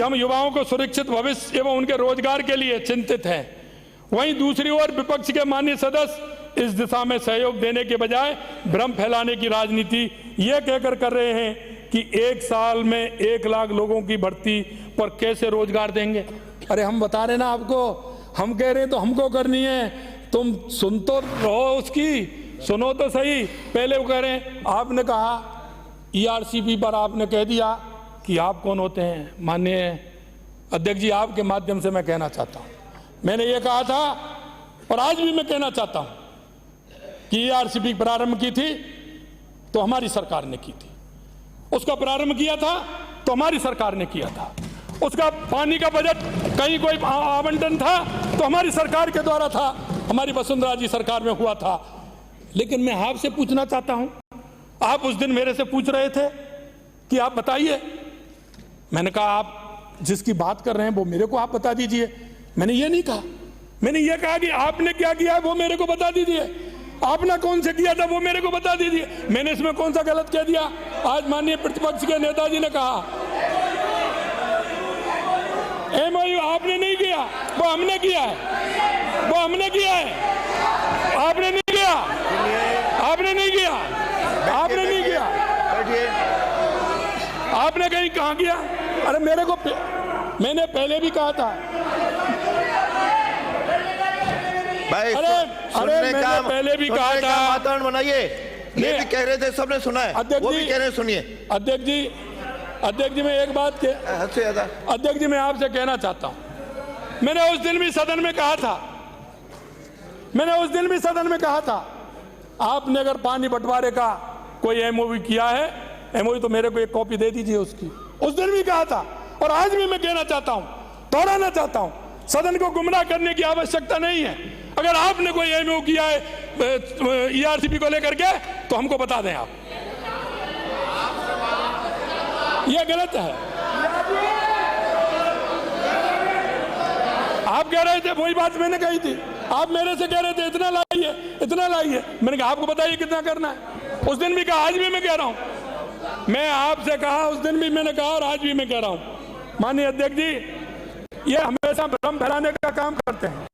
कि हम युवाओं को सुरक्षित भविष्य एवं उनके रोजगार के लिए चिंतित हैं। वहीं दूसरी ओर विपक्ष के माननीय सदस्य इस दिशा में सहयोग देने के बजाय भ्रम फैलाने की राजनीति ये कहकर कर रहे हैं कि 1 साल में 1 लाख लोगों की भर्ती पर कैसे रोजगार देंगे। अरे हम बता रहे ना आपको, हम कह रहे हैं तो हमको करनी है, तुम सुन तो रहो, उसकी सुनो तो सही। पहले वो कह रहे हैं, आपने कहा ERCP पर आपने कह दिया कि आप कौन होते हैं। माननीय अध्यक्ष जी, आपके माध्यम से मैं कहना चाहता हूं, मैंने ये कहा था और आज भी मैं कहना चाहता हूं कि ERCP प्रारंभ की थी तो हमारी सरकार ने की थी, उसका प्रारंभ किया था तो हमारी सरकार ने किया था, उसका पानी का बजट कहीं कोई आवंटन था तो हमारी सरकार के द्वारा था, हमारी वसुंधरा जी सरकार में हुआ था। लेकिन मैं आपसे पूछना चाहता हूं, आप उस दिन मेरे से पूछ रहे थे कि आप बताइए, मैंने कहा आप जिसकी बात कर रहे हैं वो मेरे को आप बता दीजिए। मैंने ये नहीं कहा, मैंने ये कहा कि आपने क्या किया वो मेरे को बता दीजिए, आपने कौन से किया था वो मेरे को बता दीजिए, मैंने इसमें कौन सा गलत कह दिया। आज माननीय प्रतिपक्ष के नेताजी ने कहा MOU आपने नहीं किया, वो हमने किया है, वो हमने किया है, आपने नहीं किया, आपने नहीं किया, आपने नहीं किया, आपने कहीं कहाँ किया। अरे मेरे को मैंने पहले भी कहा था भाई, अरे मैंने पहले भी कहा था वातावरण बनाइए। ये भी कह रहे थे, सबने सुना है, वो भी कह रहे हैं, सुनिए। अध्यक्ष जी मैं एक बात अध्यक्ष जी मैं आपसे कहना चाहता हूं, मैंने उस दिन भी सदन में कहा था, मैंने उस दिन भी सदन में कहा था, आपने अगर पानी बंटवारे का कोई MOU किया है, MOU तो मेरे को एक कॉपी दे दीजिए उसकी। उस दिन भी कहा था और आज भी मैं कहना चाहता हूं, दोहराना चाहता हूं, सदन को गुमराह करने की आवश्यकता नहीं है। अगर आपने कोई MOU किया है ERCP को लेकर के तो हमको बता दें। आप ये गलत है। आप कह रहे थे, वही बात मैंने कही थी, आप मेरे से कह रहे थे इतना लाइए, इतना लाइए, मैंने कहा आपको बताइए कितना करना है। उस दिन भी कहा, आज भी मैं कह रहा हूं, मैं आपसे कहा, उस दिन भी मैंने कहा और आज भी मैं कह रहा हूं। माननीय अध्यक्ष जी, ये हमेशा भ्रम फैलाने का काम करते हैं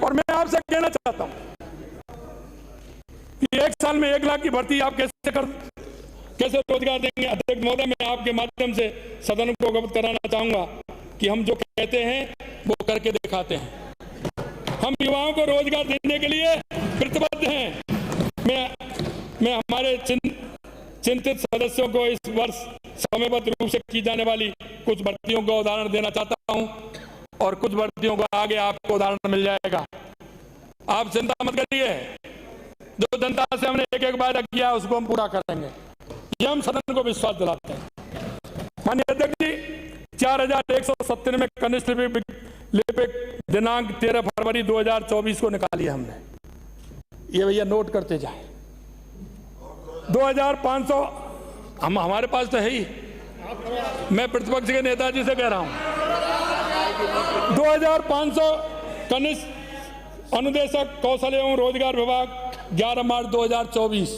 और मैं आपसे कहना चाहता हूं कि 1 साल में 1 लाख की भर्ती आप कैसे रोजगार देंगे। अध्यक्ष महोदय, मैं आपके माध्यम से सदन को अवगत कराना चाहूंगा कि हम जो कहते हैं वो करके दिखाते हैं। हम युवाओं को रोजगार देने के लिए प्रतिबद्ध हैं। मैं हमारे चिंतित सदस्यों को इस वर्ष समयबद्ध रूप से की जाने वाली कुछ भर्तियों का उदाहरण देना चाहता हूं और कुछ भर्तियों का आगे आपको उदाहरण मिल जाएगा। आप चिंता मत करिए, जो जनता से हमने एक वादा किया उसको हम पूरा करेंगे, ये हम सदन को विश्वास दिलाते हैं। माननीय अध्यक्ष जी, 4197 में कनिष्ठ लिपिक दिनांक 13 फरवरी 2024 को निकालिए हमने। ये भैया नोट करते जाए, 2500 हमारे पास तो है ही, मैं प्रतिपक्ष के नेताजी से कह रहा हूं, 2500 कनिष्ठ अनुदेशक कौशल एवं रोजगार विभाग 11 मार्च 2024,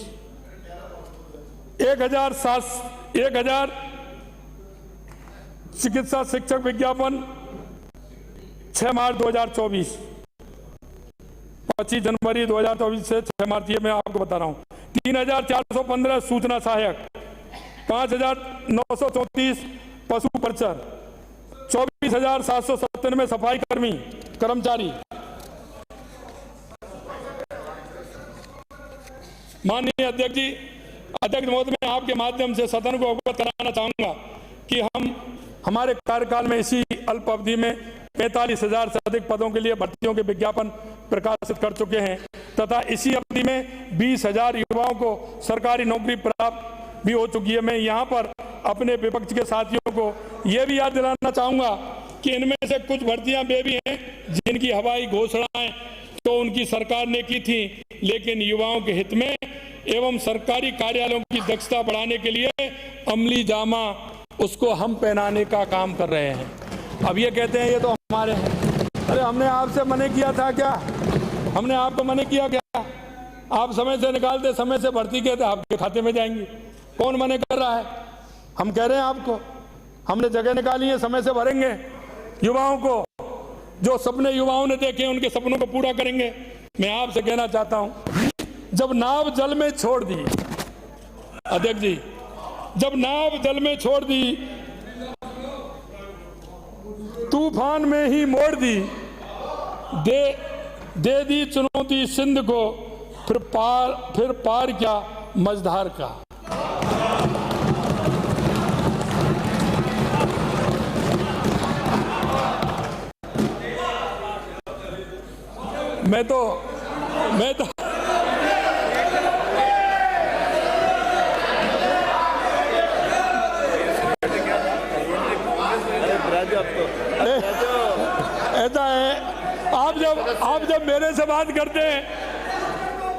1000 चिकित्सा शिक्षक विज्ञापन 6 मार्च 2024, 25 जनवरी 2024 से 6 मार्च, ये मैं आपको बता रहा हूं। 3415 सूचना सहायक, 5934 पशु परिचर, 24797 सफाई कर्मचारी। माननीय अध्यक्ष जी, अध्यक्ष महोदय, मैं आपके माध्यम से सदन को अवगत कराना चाहूंगा कि हम हमारे कार्यकाल में इसी अल्प अवधि में 45,000 से अधिक पदों के लिए भर्तियों के विज्ञापन प्रकाशित कर चुके हैं तथा इसी अवधि में 20,000 युवाओं को सरकारी नौकरी प्राप्त भी हो चुकी है। मैं यहाँ पर अपने विपक्ष के साथियों को यह भी याद दिलाना चाहूंगा कि इनमें से कुछ भर्तियां वे भी हैं जिनकी हवाई घोषणाएं तो उनकी सरकार ने की थी, लेकिन युवाओं के हित में एवं सरकारी कार्यालयों की दक्षता बढ़ाने के लिए अमली जामा उसको हम पहनाने का काम कर रहे हैं। अब ये कहते हैं ये तो हमारे हैं। अरे हमने आपसे मना किया था क्या? हमने आपको मना किया क्या? आप समय से निकालते, समय से भर्ती कहते आपके खाते में जाएंगी। कौन मना कर रहा है? हम कह रहे हैं आपको हमने जगह निकाली है, समय से भरेंगे। युवाओं को, जो सपने युवाओं ने देखे उनके सपनों को पूरा करेंगे। मैं आपसे कहना चाहता हूं, जब नाव जल में छोड़ दी, अध्यक्ष जी, जब नाव जल में छोड़ दी, तूफान में ही मोड़ दी, दे दी चुनौती सिंध को, फिर पार क्या मझधार का। मैं तो ऐसा है, आप जब मेरे से बात करते हैं,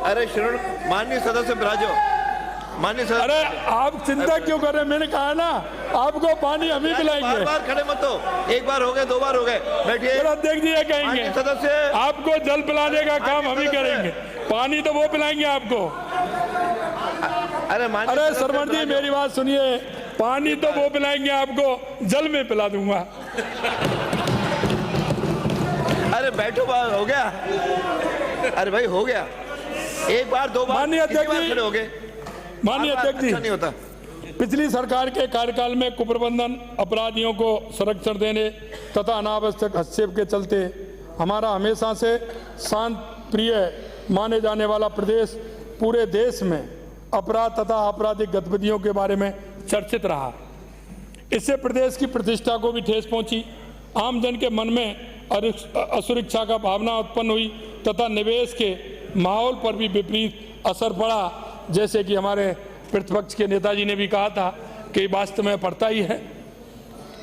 अरे शुरू, माननीय सदस्य बिराजो, माननीय सदस्य, अरे आप चिंता क्यों कर रहे हैं? मैंने कहा ना, आपको पानी हम ही पिलाएंगे। बार खड़े मत हो, एक बार हो गए, 2 बार हो गए, बैठिए। अध्यक्ष जी ये कहेंगे सदस्य, आपको जल पिलाने का काम हम ही करेंगे, पानी तो वो पिलाएंगे आपको। अरे सरवण जी मेरी बात सुनिए, पानी तो वो पिलाएंगे आपको, जल में पिला दूंगा। अरे बैठो, हो गया। अरे भाई हो गया, एक बार 2 बार, माननीय अध्यक्ष जी, खड़े हो गए। माननीय अध्यक्ष जी, नहीं होता। पिछली सरकार के कार्यकाल में कुप्रबंधन, अपराधियों को संरक्षण देने तथा अनावश्यक हस्तक्षेप के चलते हमारा हमेशा से शांत प्रिय माने जाने वाला प्रदेश पूरे देश में अपराध तथा आपराधिक गतिविधियों के बारे में चर्चित रहा। इससे प्रदेश की प्रतिष्ठा को भी ठेस पहुंची, आम जन के मन में असुरक्षा का भावना उत्पन्न हुई तथा निवेश के माहौल पर भी विपरीत असर पड़ा। जैसे कि हमारे प्रतिपक्ष के नेताजी ने भी कहा था कि वास्तव में पड़ता ही है।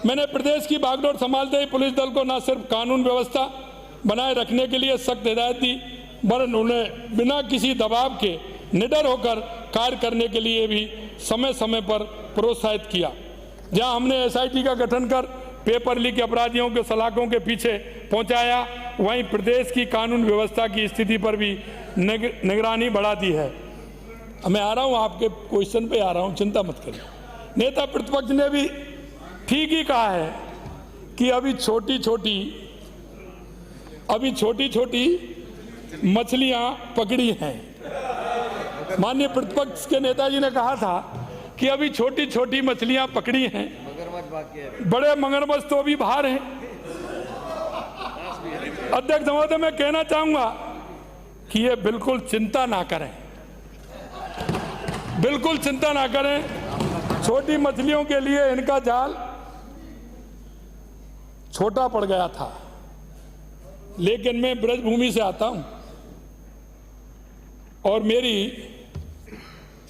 मैंने प्रदेश की बागडोर संभालते ही पुलिस दल को न सिर्फ कानून व्यवस्था बनाए रखने के लिए सख्त हिदायत दी, वरन उन्हें बिना किसी दबाव के निडर होकर कार्य करने के लिए भी समय समय पर प्रोत्साहित किया। जहां हमने SIT का गठन कर पेपर लीक अपराधियों के सलाखों के पीछे पहुंचाया, वहीं प्रदेश की कानून व्यवस्था की स्थिति पर भी निगरानी बढ़ा दी है। मैं आ रहा हूं, आपके क्वेश्चन पे आ रहा हूं, चिंता मत करिए। नेता प्रतिपक्ष ने भी ठीक ही कहा है कि अभी छोटी छोटी मछलियां पकड़ी हैं। माननीय प्रतिपक्ष के नेताजी ने कहा था कि अभी छोटी छोटी मछलियां पकड़ी हैं, बड़े मगरमच्छ तो अभी बाहर हैं। अध्यक्ष महोदय, मैं कहना चाहूंगा कि ये बिल्कुल चिंता ना करें, बिल्कुल चिंता ना करें। छोटी मछलियों के लिए इनका जाल छोटा पड़ गया था, लेकिन मैं ब्रजभूमि से आता हूं और मेरी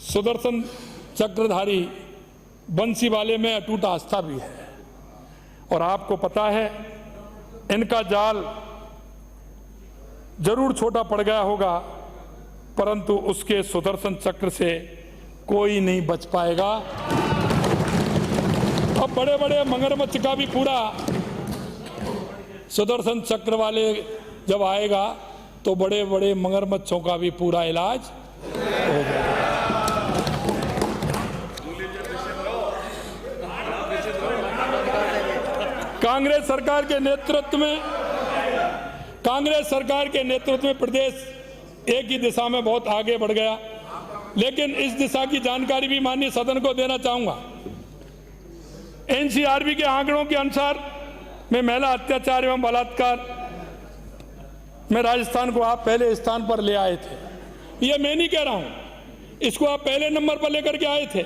सुदर्शन चक्रधारी बंसी वाले में अटूट आस्था भी है। और आपको पता है, इनका जाल जरूर छोटा पड़ गया होगा, परंतु उसके सुदर्शन चक्र से कोई नहीं बच पाएगा। अब बड़े बड़े मगरमच्छ का भी पूरा सुदर्शन चक्र वाले जब आएगा तो बड़े बड़े मगरमच्छों का भी पूरा इलाज होगा। कांग्रेस सरकार के नेतृत्व में प्रदेश एक ही दिशा में बहुत आगे बढ़ गया, लेकिन इस दिशा की जानकारी भी माननीय सदन को देना चाहूंगा। NCRB के आंकड़ों के अनुसार में महिला अत्याचार एवं बलात्कार में राजस्थान को आप पहले स्थान पर ले आए थे। ये मैं नहीं कह रहा हूं, इसको आप पहले नंबर पर लेकर के आए थे।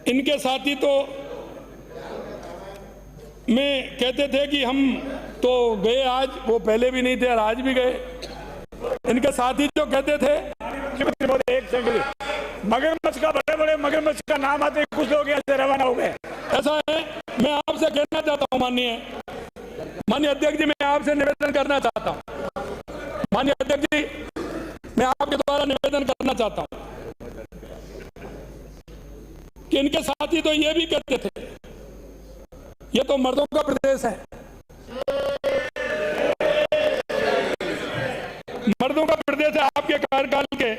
इनके साथी तो में कहते थे कि हम तो गए आज, वो पहले भी नहीं थे और आज भी गए। इनके साथी जो कहते थे, एक मगरमच्छ का, बड़े बड़े मगरमच्छ का नाम आते कुछ लोग यहाँ से रवाना हो गए। ऐसा है, मैं आपसे कहना चाहता हूँ माननीय अध्यक्ष जी, मैं आपसे निवेदन करना चाहता हूँ। माननीय अध्यक्ष जी, मैं आपके द्वारा निवेदन करना चाहता हूँ कि इनके साथी तो ये भी कहते थे, ये तो मर्दों का प्रदेश है, मर्दों का प्रदेश है। आपके कार्यकाल के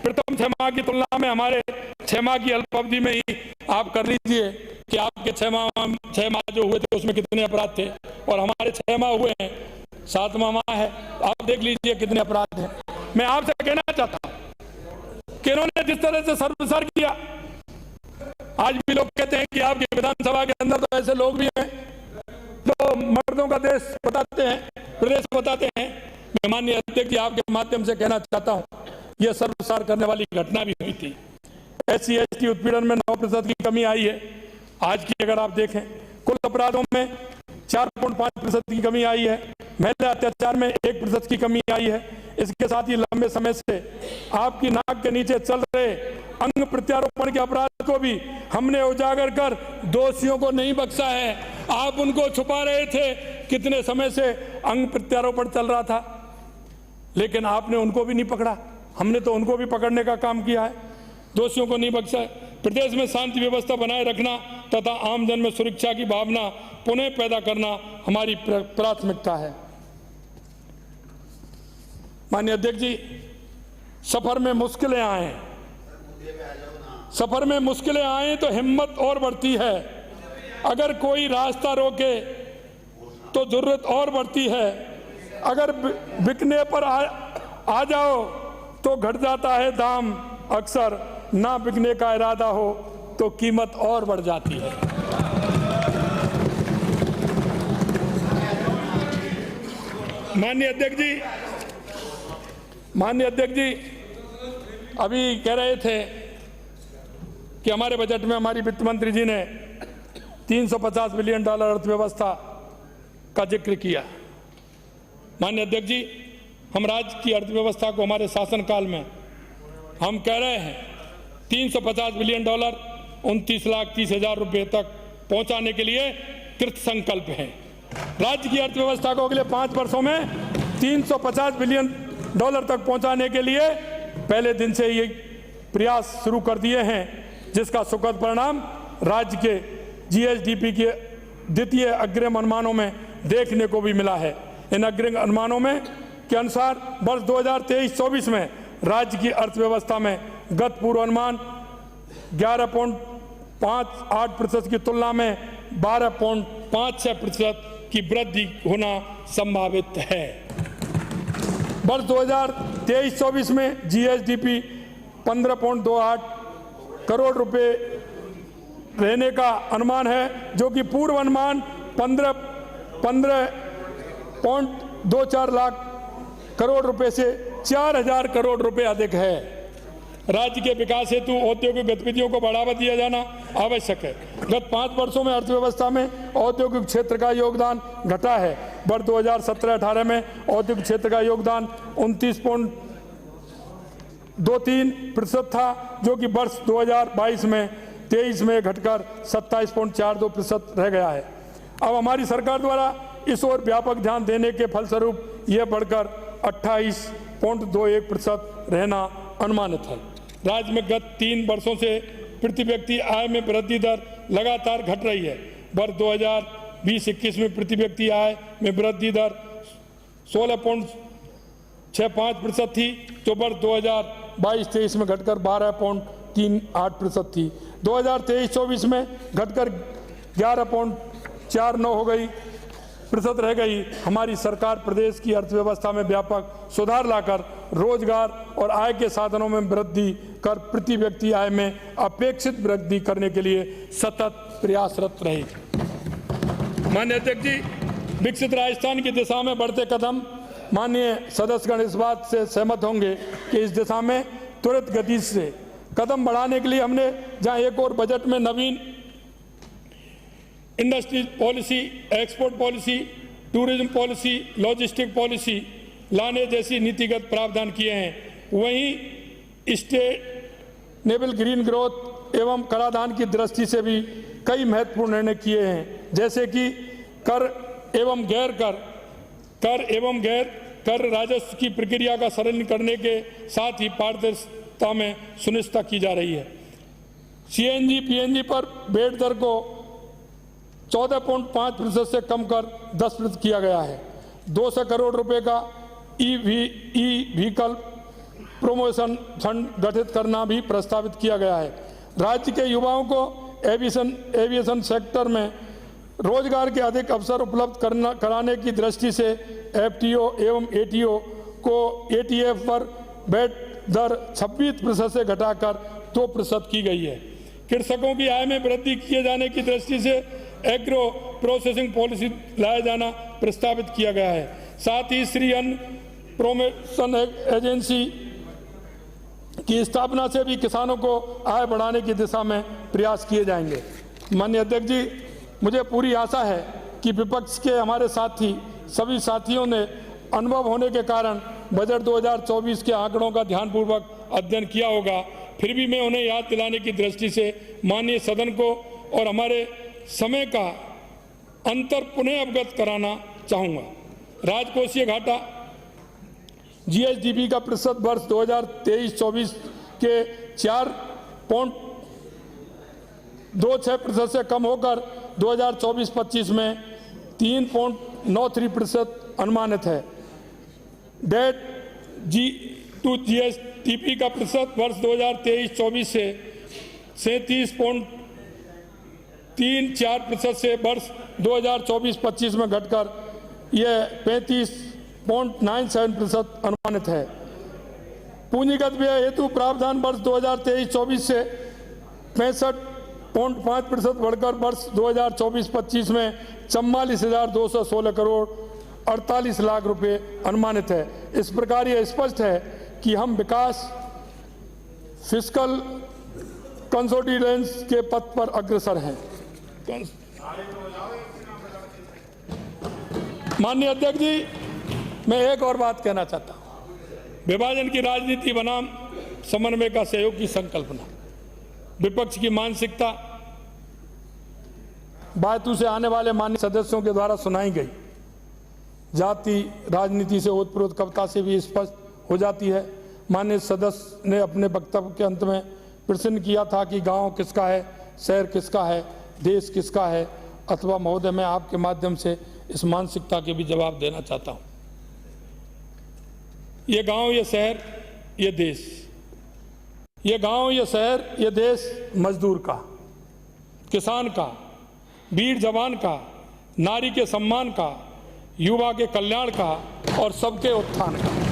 प्रथम 6 माह की तुलना में हमारे 6 माह की अल्प अवधि में ही आप कर लीजिए कि आपके 6 माह जो हुए थे उसमें कितने अपराध थे और हमारे 6 माह हुए हैं, 7वां माह है, आप देख लीजिए कितने अपराध हैं। मैं आपसे कहना चाहता हूं कि इन्होंने जिस तरह से सर्वसार किया, आज भी लोग कहते हैं कि आपकी विधानसभा के अंदर तो ऐसे लोग भी हैं जो मर्दों का देश बताते हैं, प्रदेश बताते हैं। मैं माननीय अध्यक्ष जी आपके माध्यम से कहना चाहता हूं, यह सर्वसार करने वाली घटना भी हुई थी। SC ST उत्पीड़न में 9% की कमी आई है। आज की अगर आप देखें, कुल अपराधों में 4.5% की कमी आई है। महिला अत्याचार में 1% की कमी आई है। इसके साथ ही लंबे समय से आपकी नाक के नीचे चल रहे अंग प्रत्यारोपण के अपराध को भी हमने उजागर कर दोषियों को नहीं बख्शा है। आप उनको छुपा रहे थे, कितने समय से अंग प्रत्यारोपण चल रहा था, लेकिन आपने उनको भी नहीं पकड़ा। हमने तो उनको भी पकड़ने का काम किया है, दोषियों को नहीं बख्शा है। प्रदेश में शांति व्यवस्था बनाए रखना तथा आमजन में सुरक्षा की भावना पुनः पैदा करना हमारी प्राथमिकता है। माननीय अध्यक्ष जी, सफर में मुश्किलें आए तो हिम्मत और बढ़ती है। अगर कोई रास्ता रोके तो जरूरत और बढ़ती है। अगर बिकने पर आ जाओ तो घट जाता है दाम। अक्सर ना बिकने का इरादा हो तो कीमत और बढ़ जाती है। माननीय अध्यक्ष जी अभी कह रहे थे कि हमारे बजट में हमारी वित्त मंत्री जी ने $350 बिलियन अर्थव्यवस्था का जिक्र किया। माननीय अध्यक्ष जी, हम राज्य की अर्थव्यवस्था को हमारे शासनकाल में हम कह रहे हैं $350 बिलियन 29,30,000 रुपये तक पहुंचाने के लिए कृत संकल्प है। राज्य की अर्थव्यवस्था को अगले 5 वर्षों में $350 बिलियन तक पहुंचाने के लिए पहले दिन से ये प्रयास शुरू कर दिए हैं, जिसका सुखद परिणाम राज्य के GSDP के द्वितीय अग्रिम अनुमानों में देखने को भी मिला है। इन अग्रिम अनुमानों में के अनुसार वर्ष 2023-24 में राज्य की अर्थव्यवस्था में गत पूर्वानुमान 11.58% की तुलना में 12.56% की वृद्धि होना संभावित है। वर्ष 2023-24 में GSDP 15.28 करोड़ रुपए रहने का अनुमान है, जो कि पूर्व अनुमान 15.24 लाख करोड़ रुपए से 4,000 करोड़ रुपए अधिक है। राज्य के विकास हेतु औद्योगिक गतिविधियों को बढ़ावा दिया जाना आवश्यक है। गत 5 वर्षों में अर्थव्यवस्था में औद्योगिक क्षेत्र का योगदान घटा है। वर्ष 2017-18 में औद्योगिक क्षेत्र का योगदान 29.23% था, जो कि वर्ष 2022-23 में घटकर 27.42% रह गया है। अब हमारी सरकार द्वारा इस ओर व्यापक ध्यान देने के फलस्वरूप यह बढ़कर 28.21% रहना अनुमानित है। राज्य में गत 3 वर्षों से प्रति व्यक्ति आय में वृद्धि दर लगातार घट रही है। वर्ष 2020-21 में प्रति व्यक्ति आय में वृद्धि दर 16.65% थी, जो वर्ष 2022-23 में घटकर 12.38% थी। 2023-24 में घटकर 11.49 हो गई प्रतिशत रह गई। हमारी सरकार प्रदेश की अर्थव्यवस्था में व्यापक सुधार लाकर रोजगार और आय के साधनों में वृद्धि कर प्रति व्यक्ति आय में अपेक्षित वृद्धि करने के लिए सतत प्रयासरत रहेगी। माननीय अध्यक्ष जी, विकसित राजस्थान की दिशा में बढ़ते कदम, माननीय सदस्यगण इस बात से सहमत होंगे कि इस दिशा में त्वरित गति से कदम बढ़ाने के लिए हमने जहां एक और बजट में नवीन industry policy, export policy, tourism policy, logistic policy लाने जैसी नीतिगत प्रावधान किए हैं, वहीं सस्टेनेबल ग्रीन ग्रोथ एवं कराधान की दृष्टि से भी कई महत्वपूर्ण निर्णय किए हैं, जैसे कि कर एवं गैर कर राजस्व की प्रक्रिया का सरलीकरण करने के साथ ही पारदर्शिता में सुनिश्चित की जा रही है। CNG PNG पर वैट दर को 14.5% से कम कर 10% किया गया है। 200 करोड़ रुपए का ई व्हीकल प्रोमोशन फंड गठित करना भी प्रस्तावित किया गया है। राज्य के युवाओं को एविएशन सेक्टर में रोजगार के अधिक अवसर उपलब्ध कराने की दृष्टि से एफटीओ एवं एटीओ को एटीएफ पर वैट दर 26% से घटाकर 2% की गई है। कृषकों की आय में वृद्धि किए जाने की दृष्टि से एग्रो प्रोसेसिंग पॉलिसी लाया जाना प्रस्तावित किया गया है। साथ ही श्री अन्न प्रमोशन एजेंसी की स्थापना से भी किसानों को आय बढ़ाने की दिशा में प्रयास किए जाएंगे। माननीय अध्यक्ष जी, मुझे पूरी आशा है कि विपक्ष के हमारे साथी सभी साथियों ने अनुभव होने के कारण बजट 2024 के आंकड़ों का ध्यानपूर्वक अध्ययन किया होगा। फिर भी मैं उन्हें याद दिलाने की दृष्टि से माननीय सदन को और हमारे समय का अंतर पुनः अवगत कराना चाहूँगा। राजकोषीय घाटा जीएसडीपी का प्रतिशत वर्ष 2023-24 के 4.26% से कम होकर 2024-25 में 3.93% अनुमानित है। डेट टू जीएसडीपी का प्रतिशत वर्ष 2023-24 से 37.34% से वर्ष 2024-25 में घटकर यह 35.97% अनुमानित है। पूंजीगत व्यय हेतु प्रावधान वर्ष 2023-24 से 65.5% बढ़कर वर्ष 2024-25 में 44,216 करोड़ 48 लाख रुपए अनुमानित है। इस प्रकार यह स्पष्ट है कि हम विकास फिस्कल कंसोलिडेशन के पथ पर अग्रसर हैं। माननीय अध्यक्ष जी, मैं एक और बात कहना चाहता हूं। विभाजन की राजनीति बनाम समन्वय का सहयोग की संकल्पना विपक्ष की मानसिकता बातों से आने वाले माननीय सदस्यों के द्वारा सुनाई गई जाति राजनीति से ओतप्रोत कविता से भी स्पष्ट हो जाती है। माननीय सदस्य ने अपने वक्तव्य के अंत में प्रश्न किया था कि गांव किसका है, शहर किसका है, देश किसका है, अथवा महोदय मैं आपके माध्यम से इस मानसिकता के भी जवाब देना चाहता हूं। ये गांव, ये शहर, ये देश, ये गांव, ये शहर, ये देश मजदूर का, किसान का, वीर जवान का, नारी के सम्मान का, युवा के कल्याण का और सबके उत्थान का।